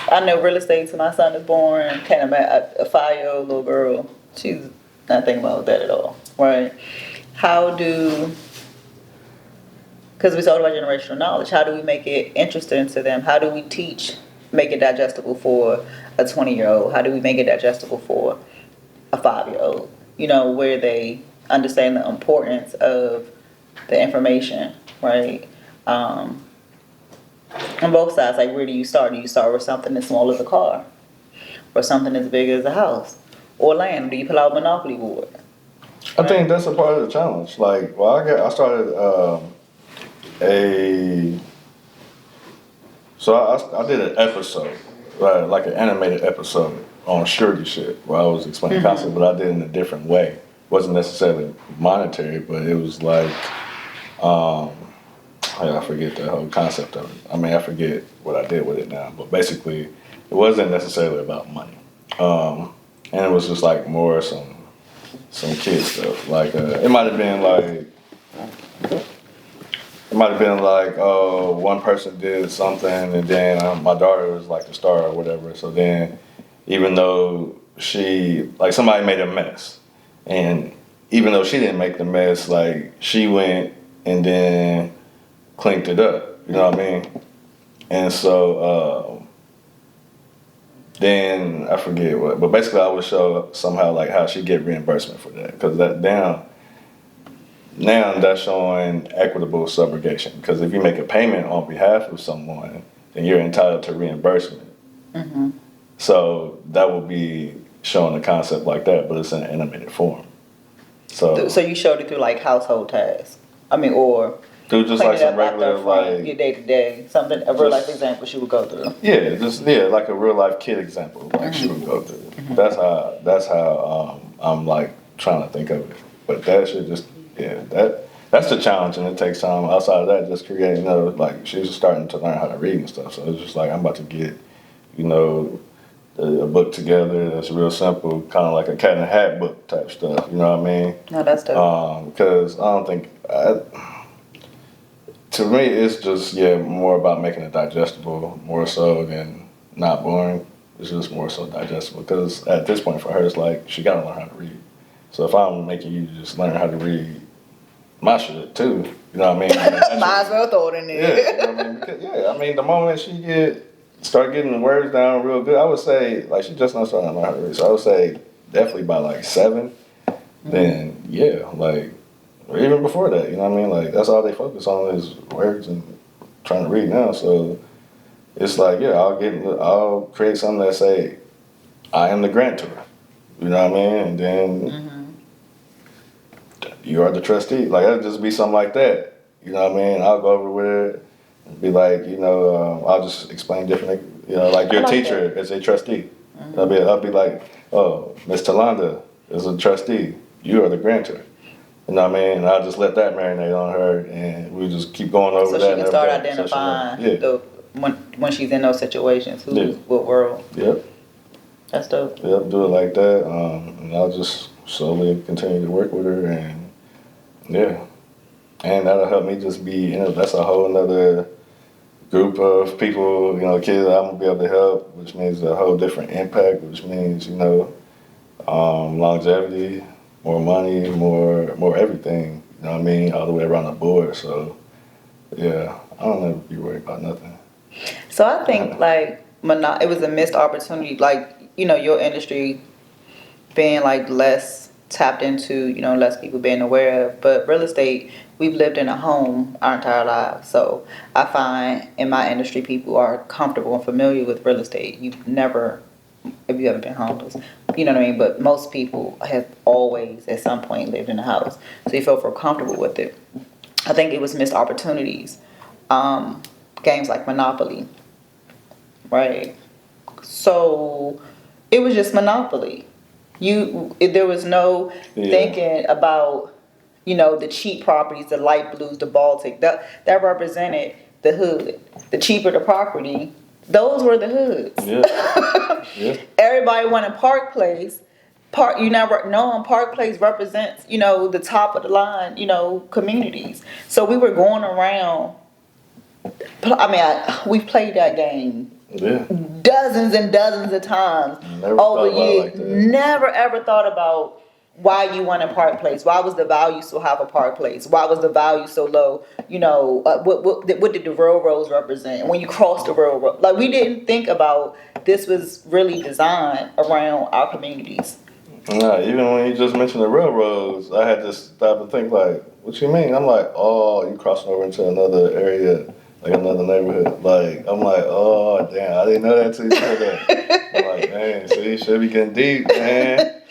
I know real estate to my son is boring. Can't imagine a 5-year-old little girl. She's not thinking about that at all, right? Because we talked about generational knowledge, how do we make it interesting to them? How do we make it digestible for a 20-year-old? How do we make it digestible for a 5-year-old? You know, where they understand the importance of the information, right? On both sides, like where do you start? Do you start with something as small as a car? Or something as big as a house? Or land? Do you pull out a Monopoly board? I think that's a part of the challenge. Like, well, I started I did an episode, right, like an animated episode on surety shit, where I was explaining concept, but I did it in a different way. It wasn't necessarily monetary, but it was like, I forget the whole concept of it. I mean, I forget what I did with it now, but basically, it wasn't necessarily about money, and it was just like more some kid stuff. Like it might have been like, oh, one person did something, and then my daughter was like the star or whatever. So then, even though somebody made a mess, and even though she didn't make the mess, like she went and then cleaned it up. You know what I mean? And so then I forget what, but basically I would show somehow like how she get reimbursement for that, because now that's showing equitable subrogation, because if you make a payment on behalf of someone, then you're entitled to reimbursement. Mm-hmm. So that will be showing a concept like that, but it's in an animated form. So you showed it through like household tasks. I mean, or through just like some regular like your day to day, something a real life example she would go through. Yeah, like a real life kid example, like she would go through. Mm-hmm. That's how I'm like trying to think of it. But that should just that's the challenge, and it takes time. Outside of that, just creating like she's starting to learn how to read and stuff. So it's just like I'm about to get a book together that's real simple, kind of like a cat in a hat book type stuff. You know what I mean? No, that's dope. Because I don't think to me it's just more about making it digestible more so than not boring. It's just more so digestible, because at this point for her it's like she gotta learn how to read. So if I'm making you just learn how to read my shit too, you know what I mean? Might as well throw it in there. Yeah, you know what I mean? Because, I mean, the moment she start getting the words down real good, I would say, like, she just not starting to learn how to read. So I would say definitely by like 7, then like, or even before that, you know what I mean? Like, that's all they focus on is words and trying to read now. So it's like, I'll create something that say, I am the grantor. You know what I mean? And then you are the trustee. Like, it'll just be something like that. You know what I mean? I'll go over with it and be like, I'll just explain different, like your teacher is a trustee. I'll be like, oh, Miss Talanda is a trustee. You are the grantor. You know what I mean? And I'll just let that marinate on her, and we just keep going over that. So she can start identifying when she's in those situations, what world. Yep. That's dope. Yep, do it like that. And I'll just slowly continue to work with her, and and that'll help me just be, that's a whole nother group of people, kids that I'm gonna be able to help, which means a whole different impact, which means, longevity, more money, more everything, you know what I mean, all the way around the board. So, I don't ever be worried about nothing. So I think, like, it was a missed opportunity, like, your industry being, like, less tapped into, less people being aware of. But real estate, we've lived in a home our entire lives. So I find in my industry, people are comfortable and familiar with real estate. You've never, if you haven't been homeless, you know what I mean? But most people have always, at some point, lived in a house. So you feel comfortable with it. I think it was missed opportunities. Games like Monopoly, right? So it was just Monopoly. There was no thinking about, the cheap properties, the light blues, the Baltic. That represented the hood. The cheaper the property, those were the hoods. Yeah. Yeah. Everybody wanted Park Place. You never know, Park Place represents, the top of the line, communities. So we were going around. We've played that game dozens and dozens of times over years. Never ever thought about why you wanted Park Place. Why was the value so high for Park Place? Why was the value so low? What did the railroads represent? When you crossed the railroad, like we didn't think about this was really designed around our communities. Nah, even when you just mentioned the railroads, I had to stop and think like, what you mean? I'm like, oh, you crossing over into another area, like another neighborhood. Like, I'm like, oh, damn, I didn't know that till you said that. I'm like, man, see, you should be getting deep, man.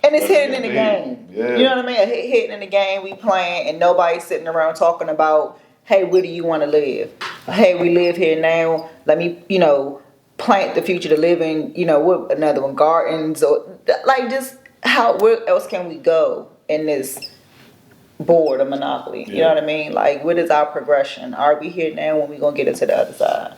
And it's hidden in the game. Yeah. You know what I mean? Hidden in the game, we playing, and nobody's sitting around talking about, hey, where do you want to live? Hey, we live here now. Let me, plant the future to live in, what another one, gardens, or like just where else can we go in this board of Monopoly? You know what I mean? Like, what is our progression? Are we here now when we gonna get into the other side?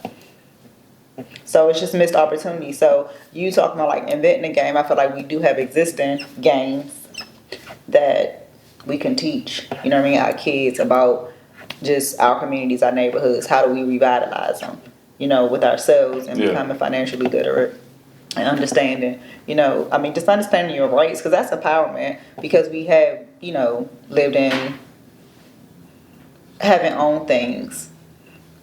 So it's just missed opportunity. So you talking about like inventing a game, I feel like we do have existing games that we can teach, our kids about just our communities, our neighborhoods. How do we revitalize them, with ourselves and becoming financially literate and understanding, just understanding your rights, because that's empowerment, because we have, lived in having owned things.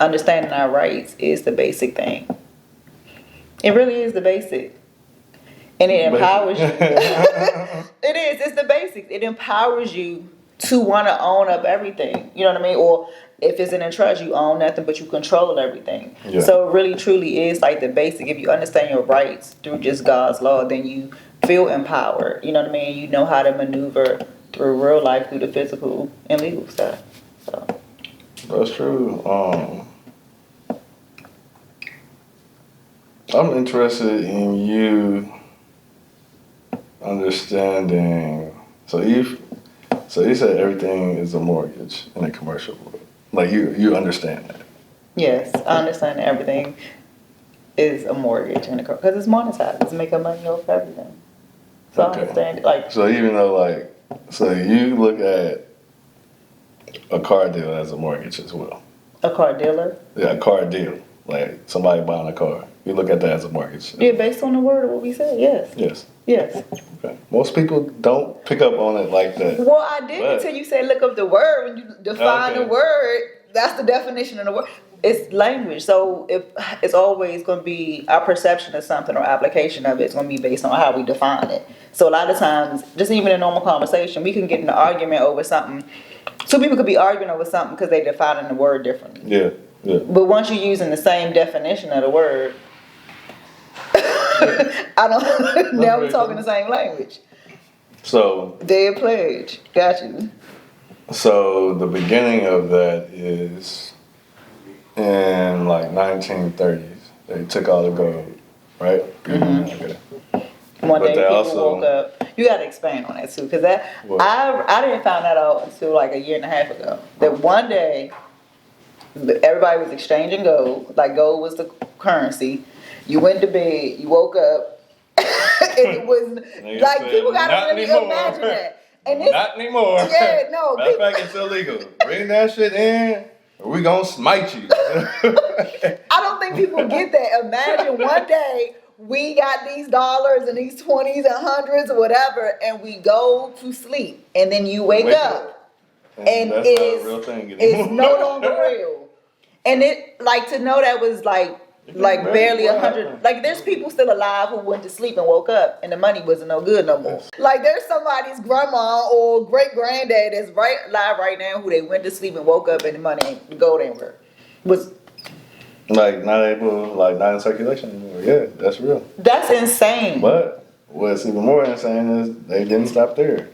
Understanding our rights is the basic thing. It really is the basic. And it empowers you. It is. It's the basics. It empowers you to want to own up everything. You know what I mean? Or if it's in trust, you own nothing, but you control everything. Yeah. So it really, truly is like the basic. If you understand your rights through just God's law, then you feel empowered. You know what I mean? You know how to maneuver through real life, through the physical and legal stuff. So that's true. I'm interested in you understanding. So you said everything is a mortgage in a commercial world. Like you understand that. Yes, I understand that everything is a mortgage in a because it's monetized. It's making money off everything. So I understand it. So even though so you look at a car deal as a mortgage as well. A car dealer? Yeah, a car deal. Like somebody buying a car. You look at that as a mortgage. Yeah, based on the word of what we said, yes. Yes. Yes. Okay. Most people don't pick up on it like that. Well, I did until you said look up the word. When you define the word, that's the definition of the word. It's language. So if it's always going to be our perception of something or application of it is going to be based on how we define it. So a lot of times, just even in normal conversation, we can get in an argument over something. Two people could be arguing over something because they defining the word differently. Yeah. Yeah. But once you're using the same definition of the word, now we're talking the same language. So Dead pledge. Got you. So the beginning of that is in 1930s. They took all the gold, right? Mm-hmm. Okay. One day people woke up. You got to expand on that too, because I didn't find that out until a year and a half ago. That one day everybody was exchanging gold. Like gold was the currency. You went to bed. You woke up. And it was people got to really imagine that. And not anymore. Yeah, no. Matter of fact, it's illegal. Bring that shit in, or we gonna smite you. I don't think people get that. Imagine one day we got these dollars and these 20s and 100s or whatever, and we go to sleep, and then you wake up, and that's not a real thing anymore. It's no longer real. And it to know that was Like barely What 100. happened? Like there's people still alive who went to sleep and woke up and the money wasn't no good no more. Like there's somebody's grandma or great granddad that's right alive right now who they went to sleep and woke up and the money, the gold ain't work. Was Like not in circulation anymore. Yeah, that's real. that's insane. But what's even more insane is they didn't stop there.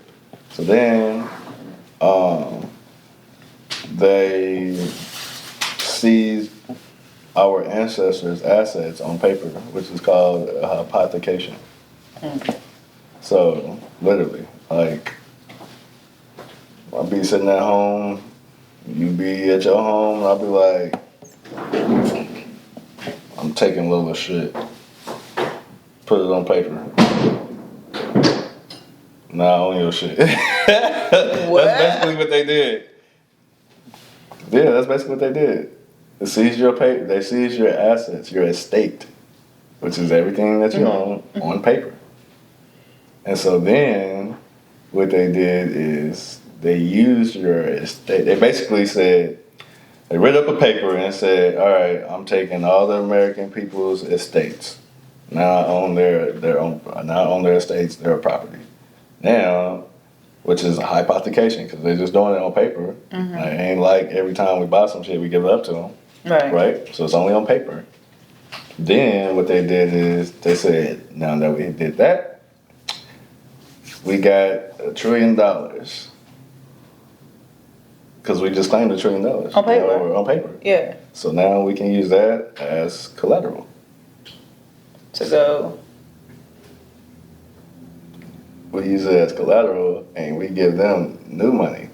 So then, they seized our ancestors' assets on paper, which is called hypothecation. So literally, like, I'll be sitting at home, you be at your home, and I'll be like, I'm taking Lola's shit. Put it on paper. Nah, I own your shit. What? That's basically what they did. Yeah, that's basically what they did. They seized your paper. They seized your assets, your estate, which is everything that you own on paper. And so then, what they did is they used your estate. They basically said, they read up a paper and said, all right, I'm taking all the American people's estates. Now I own their own. Now I own their estates, their property. Now, which is a hypothecation because they're just doing it on paper. Like, it ain't like every time we buy some shit we give it up to them, right? So it's only on paper. Then what they did is they said, now that we did that, we got $1 trillion because we just claimed $1 trillion On paper. On paper. Yeah. So now we can use that as collateral. To go. We use it as collateral and we give them new money.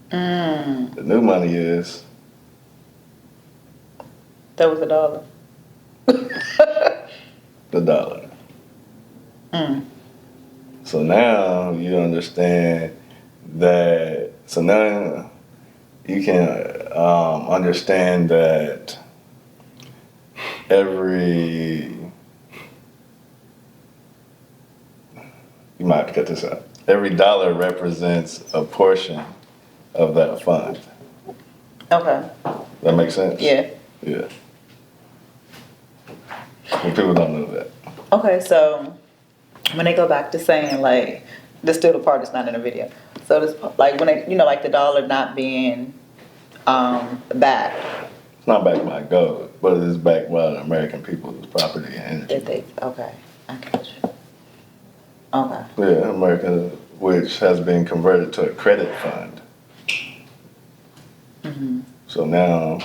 The new money is That was $1. the dollar. So now you understand that. So now you can understand that you might have to cut this out. Every dollar represents a portion of that fund. Okay. That makes sense? Yeah. Yeah. And people don't know that. Okay, so when they go back to saying like this still the part that's not in the video. So this like when they like the dollar not being backed. It's not backed by gold, but it is backed by the American people's property and energy. Okay. I got you. Okay. Yeah, America, which has been converted to a credit fund. So now,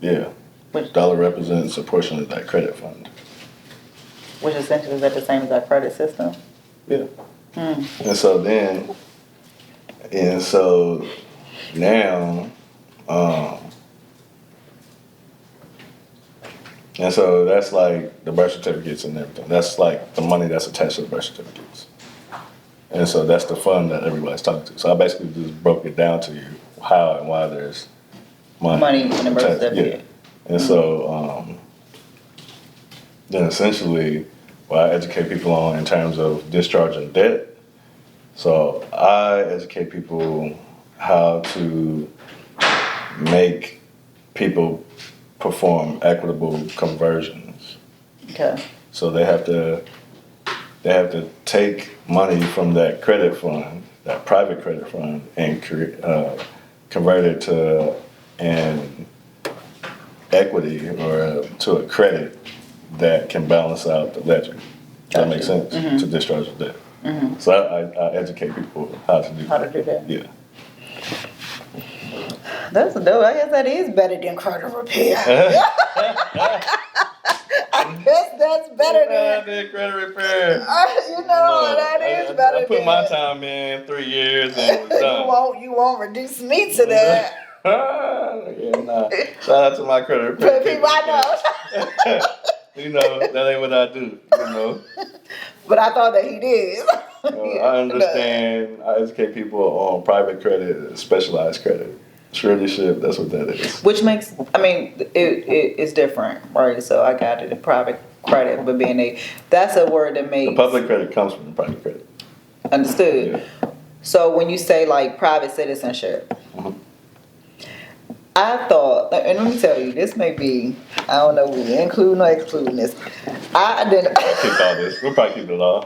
yeah, Which dollar represents a portion of that credit fund. which essentially is that the same as our credit system? Yeah. And so now, and so that's like the birth certificates and everything. That's like the money that's attached to the birth certificates. And so that's the fund that everybody's talking to. So I basically just broke it down to you how and why there's money In the birth attached. certificate. Yeah. And so then essentially what I educate people on in terms of discharging debt. So I educate people how to make people perform equitable conversions. Okay. So they have to take money from that credit fund, that private credit fund, and convert it to an equity or to a credit that can balance out the ledger. Does that make sense? To discharge the debt. So I educate people how to do that. Yeah. That's dope. I guess that is better than credit repair. I guess that's better than credit repair. that is better. I put my time in 3 years and it's done. You won't reduce me to that. Yeah, nah. Shout out to my credit repair. But people I know. You know, that ain't what I do, you know. But I thought that he did. I understand. I educate people on private credit, specialized credit. Suretyship, that's what that is. Which makes, it's different, right? So I got it in private credit, but that's a word that makes. The public credit comes from the private credit. Understood. Yeah. So when you say like private citizenship, I I thought, and let me tell you, this may be, I don't know, we including or excluding this. I didn't. Keep all this. We'll probably keep it all.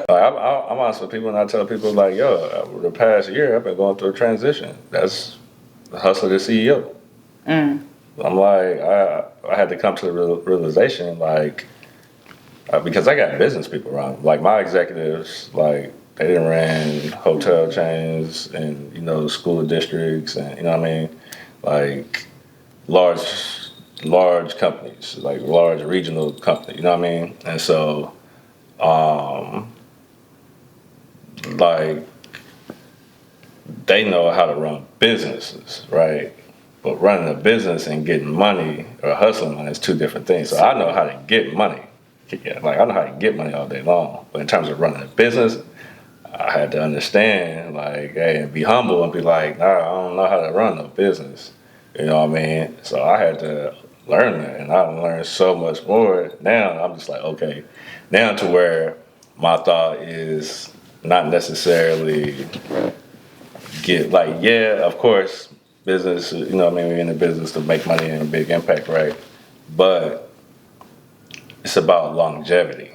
I'm honest with people, and I tell people like, yo, over the past year, I've been going through a transition. That's the hustle of the CEO. I'm like, I had to come to the realization, like, because I got business people around. Like my executives, like they didn't ran hotel chains and school districts, and you know what I mean, like large companies, like large regional companies, you know what I mean? And so, like, they know how to run businesses, right? But running a business and getting money or hustling money is two different things. So I know how to get money. Yeah, like, I know how to get money all day long. But in terms of running a business, I had to understand, like, hey, and be humble and be like, nah, I don't know how to run no business. You know what I mean? So I had to learn that, and I learned so much more. Now I'm just like, okay, now to where my thought is not necessarily get like, yeah, of course, business, you know what I mean, we're in the business to make money and a big impact, right? But it's about longevity.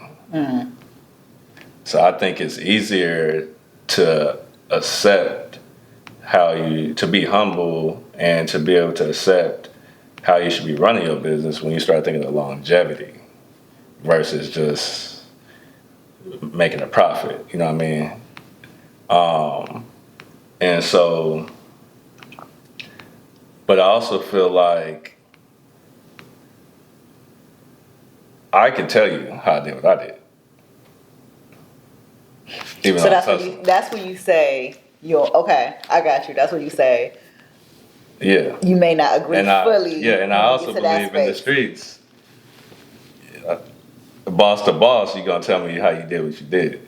So I think it's easier to accept to be humble and to be able to accept how you should be running your business when you start thinking of longevity versus just making a profit, you know what I mean? And so, but I also feel like I can tell you how I did what I did. Even So though that's when you say, okay, I got you. That's what you say. Yeah. You may not agree fully. Yeah, and I also believe in the streets, boss to boss, you're going to tell me how you did what you did.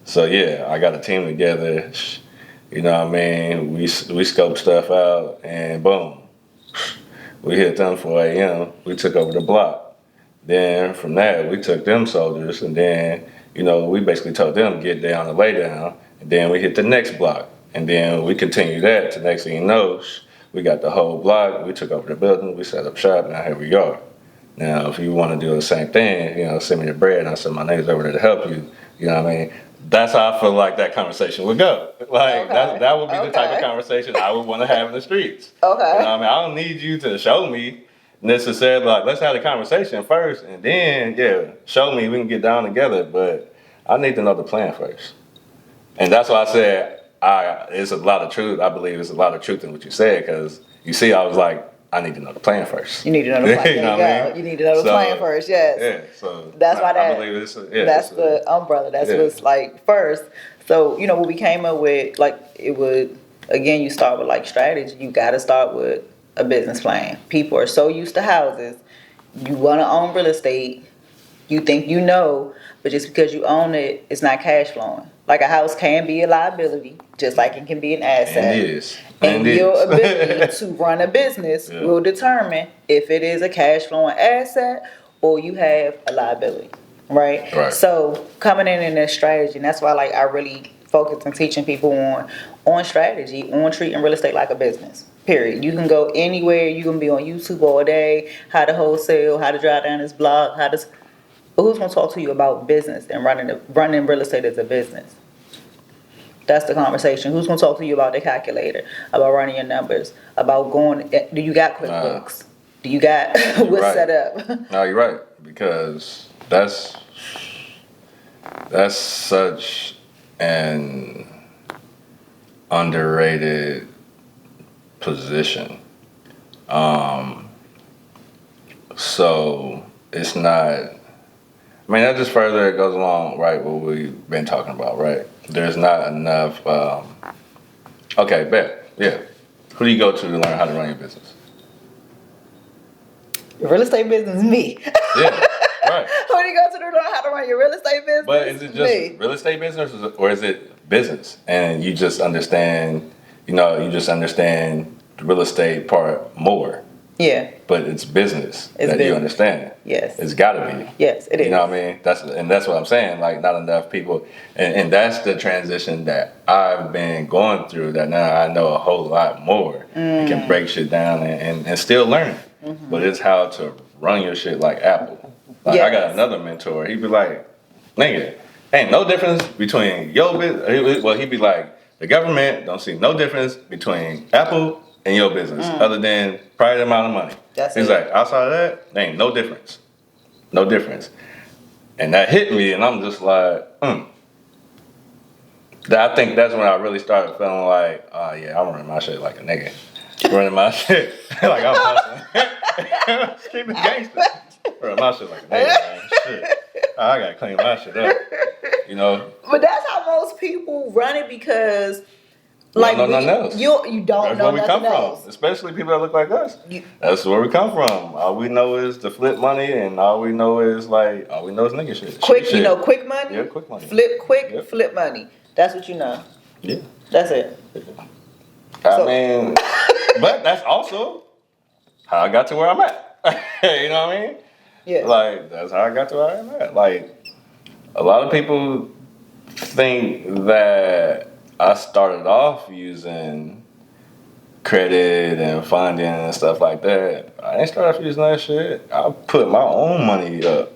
So, yeah, I got a team together. You know what I mean? We scoped stuff out, and boom. We hit them 4 a.m. We took over the block. Then from that, we took them soldiers, and then, we basically told them get down and lay down. And then we hit the next block. And then we continued that to next thing you know, we got the whole block. We took over the building. We set up shop. Now here we are. Now, if you want to do the same thing, send me the bread, and I send my niggas over there to help you. You know what I mean? That's how I feel like that conversation would go. Like, that would be the type of conversation I would want to have in the streets. Okay. You know what I mean? I don't need you to show me necessarily, like, let's have the conversation first, and then, show me, we can get down together, but I need to know the plan first. And that's why I said, it's a lot of truth. I believe it's a lot of truth in what you said, because you see, I was like, I need to know the plan first. You need to know the plan. You know what I mean? You need to know the plan first. Yes. Yeah. So that's why I believe that's the umbrella. That's what's like first. So what we came up with, like it would again. You start with like strategy. You got to start with a business plan. People are so used to houses. You want to own real estate. You think but just because you own it, it's not cash flowing. Like a house can be a liability, just like it can be an asset. And it is. And your ability to run a business will determine if it is a cash flowing asset or you have a liability, right? So coming in that strategy, and that's why I really focus on teaching people on strategy, on treating real estate like a business. Period. You can go anywhere. You can be on YouTube all day. How to wholesale, how to drive down this block, but who's going to talk to you about business and running real estate as a business? That's the conversation. Who's going to talk to you about the calculator, about running your numbers, about do you got QuickBooks? Do you got what's set up? No, you're right, because that's such an underrated position. So it's not. I mean, that just further goes along, right, what we've been talking about, right? There's not enough, okay, bet, yeah. Who do you go to learn how to run your business? Your real estate business, me. Yeah, right. Who do you go to learn how to run your real estate business? But is it just real estate business, or is it business? And you just understand, the real estate part more. Yeah. But it's business It's that business. you understand. Yes. It's got to be. Yes, it is. You know what I mean? That's what I'm saying. Like, not enough people, and that's the transition that I've been going through. That now I know a whole lot more and can break shit down and still learn. Mm-hmm. But it's how to run your shit like Apple. Like, I got Yes. another mentor. He'd be like, "Nigga, ain't no difference between your business." Well, he'd be like, "The government don't see no difference between Apple and your business, other than probably the amount of money." That's He's it. like, outside of that, there ain't no difference. No difference. And that hit me, and I'm just like, I think that's when I really started feeling like, oh yeah, I'm running my shit like a nigga. Running my shit like I'm hustling. Keep it gangster. Running my shit like a nigga, man. Shit. I gotta clean my shit up. You know? But that's how most people run it because, You like, don't know nothing else. you don't That's know where we come nothing else. from, especially people that look like us. That's where we come from. All we know is to flip money, and all we know is nigga shit. Quick, Shit. you know, quick money. Yeah, quick money. Flip quick, Yep. flip money. That's what you know. Yeah. That's it. I mean, but that's also how I got to where I'm at. You know what I mean? Yeah. Like, that's how I got to where I'm at. Like, a lot of people think that I started off using credit and funding and stuff like that. I didn't start off using that shit. I put my own money up.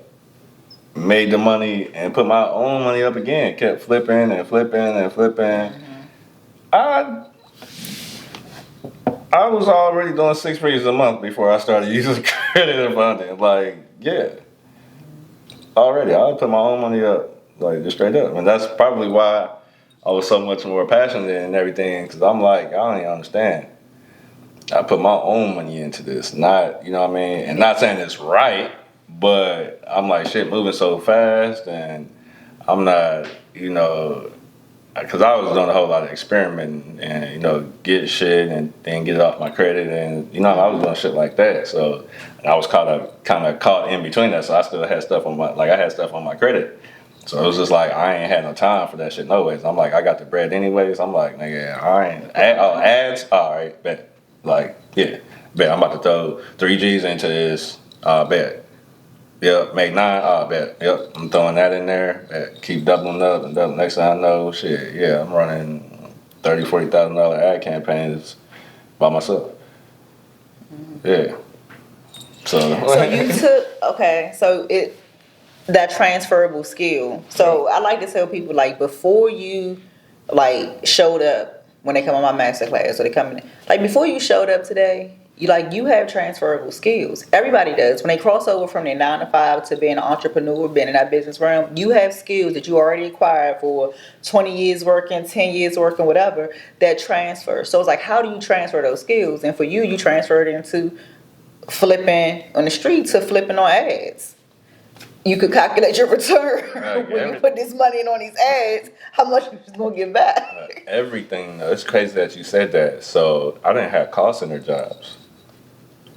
Made the money and put my own money up again. Kept flipping and flipping and flipping. I was already doing 6 figures a month before I started using credit and funding. Like, yeah. Already. I put my own money up. Like, just straight up. And that's probably why I was so much more passionate and everything. Because I'm like, I don't even understand. I put my own money into this. Not, you know what I mean? And not saying it's right. But I'm like, shit moving so fast, and I'm not, you know, because I was doing a whole lot of experimenting and, you know, get shit and then get it off my credit, and, you know, I was doing shit like that. So, and I was kind of caught in between that. So I still had stuff on I had stuff on my credit. So it was just like, I ain't had no time for that shit no ways. I'm like, I got the bread anyways. I'm like, nigga, I ain't, ads? All right, bet. Like, yeah, bet. I'm about to throw 3 G's into this, bet. Yep, make 9. Bet. Yep, I'm throwing that in there. Bet. Keep doubling up and doubling. Next thing I know, shit, yeah, I'm running $30,000-$40,000 ad campaigns by myself. Yeah. So you took that transferable skill. So I like to tell people, like, before you like showed up when they come on my master class, or they come in, like, before you showed up today, you have transferable skills. Everybody does. When they cross over from their 9 to 5 to being an entrepreneur, being in that business realm, you have skills that you already acquired for 20 years working, 10 years working, whatever, that transfer. So it's like, how do you transfer those skills? And for you, you transferred into flipping on the street to flipping on ads. You could calculate your return when you put this money in on these ads, how much you going to get back. Everything, though. It's crazy that you said that. So I didn't have call center jobs.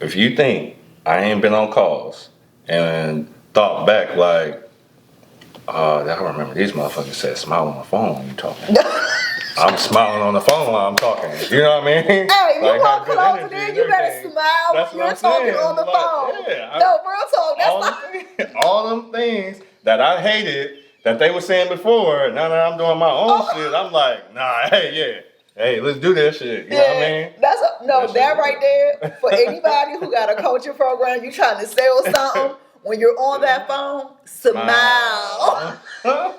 If you think I ain't been on calls and thought back like, I remember these motherfuckers said smile on the phone when you talking. I'm smiling on the phone while I'm talking. You know what I mean? Hey, you like, walk closer there, you better smile when you're talking on the phone. Yeah, no, real talk. That's all them things that I hated that they were saying before, now that I'm doing my own shit, I'm like, nah, hey, let's do this shit. You know what I mean? That right there, for anybody who got a coaching program, you trying to sell something, when you're on that phone, smile. Smile.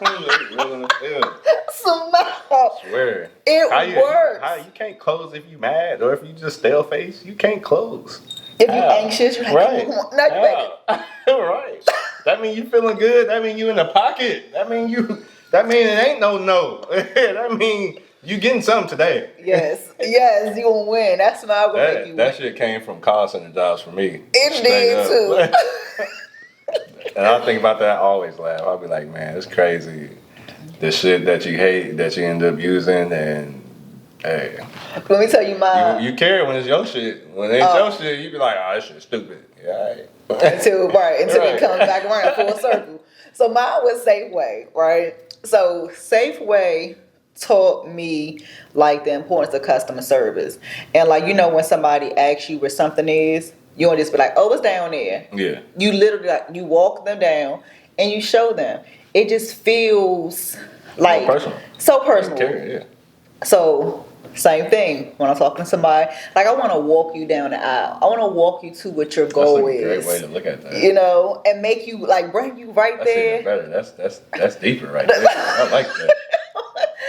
Swear. It works. You can't close if you mad, or if you just stale face, you can't close. If you anxious, you're like, right. Right. That mean you feeling good. That mean you in the pocket. That mean it ain't no. That mean you getting something today. Yes, you gonna win. That smile gonna make you win. That shit came from call center jobs for me. It did too. And I think about that, I always laugh. I'll be like, man, it's crazy. The shit that you hate, that you end up using, and hey. Let me tell you mine. You care when it's your shit. When it ain't your shit, you be like, oh, this shit's stupid. Yeah, all right. Until it comes back around full circle. So mine was Safeway, right? So Safeway taught me like the importance of customer service. And like, when somebody asks you where something is, You won't just be like, oh, it's down there. Yeah. You literally like you walk them down and you show them. It just feels like personal. so personal. Yeah. So same thing when I'm talking to somebody. Like I want to walk you down the aisle. I want to walk you to what your goal That's a is. great way to look at that. You know, and make you like bring you right That's there. even better. That's deeper right there. I like that.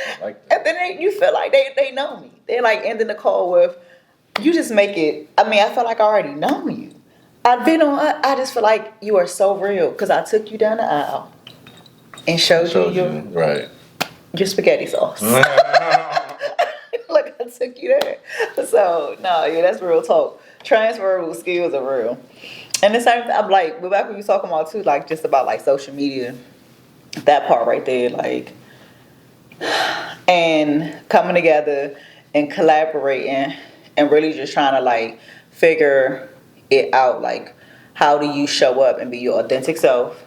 I like that. And then you feel like they know me. They're like ending the call with, you just make it. I mean, I feel like I already know you. I've been on. I just feel like you are so real because I took you down the aisle and showed you right. your spaghetti sauce. Look, I took you there. So no, yeah, that's real talk. Transferable skills are real. And the same thing, I'm like, but back when you were talking about too, like just about like social media, that part right there, like, and coming together and collaborating and really just trying to like figure it out, like how do you show up and be your authentic self?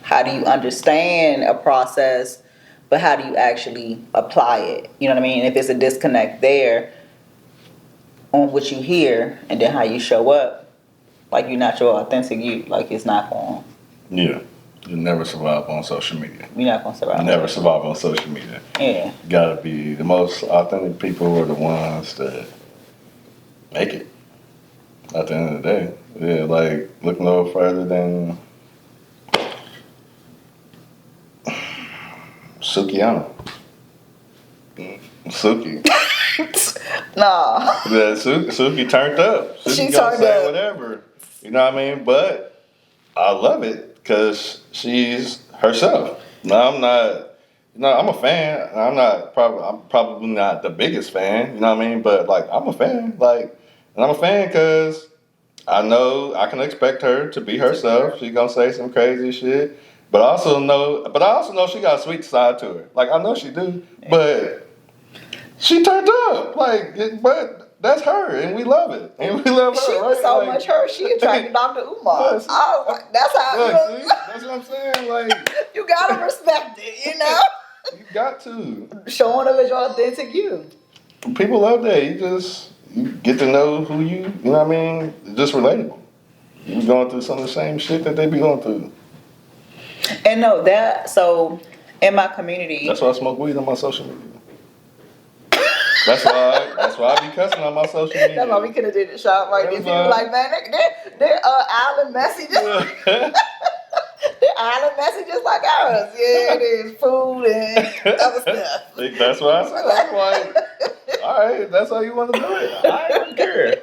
How do you understand a process, but how do you actually apply it? You know what I mean? If it's a disconnect there on what you hear and then how you show up, like you're not your authentic you, like it's not going. Yeah. You never survive on social media. You're not gonna survive. Never survive on social media. Yeah. You gotta be the most authentic people are the ones that make it. At the end of the day. Yeah, like look no further than Sukiyama. Suki. Nah. Yeah, Suki turned up. She Suki gonna turned say up. whatever. You know what I mean? But I love it because she's herself. Now I'm not. I'm a fan. I'm probably not the biggest fan. You know what I mean? But like, I'm a fan. Like, and I'm a fan because I know I can expect her to be herself. She's gonna say some crazy shit. But I also know she got a sweet side to her. Like I know she do. But she turned up. Like, but that's her, and we love it, and we love her. She was right? so Like, much her. She attracted Dr. Umar. Yes. That's how. look, see? That's what I'm saying. Like, You gotta respect it. You know. you got to. Showing up as your authentic you. People love that. You get to know who you know what I mean? It's just relatable. You going through some of the same shit that they be going through. And no, so in my community. That's why I smoke weed on my social media. That's why I be cussing on my social media. That's why we could have did the shop right there. That's People why. like, man, they're island messages. They're island messages like ours. Yeah, it is food and other stuff. That's why I said, I'm like, all right, that's how you want to do it. I don't care.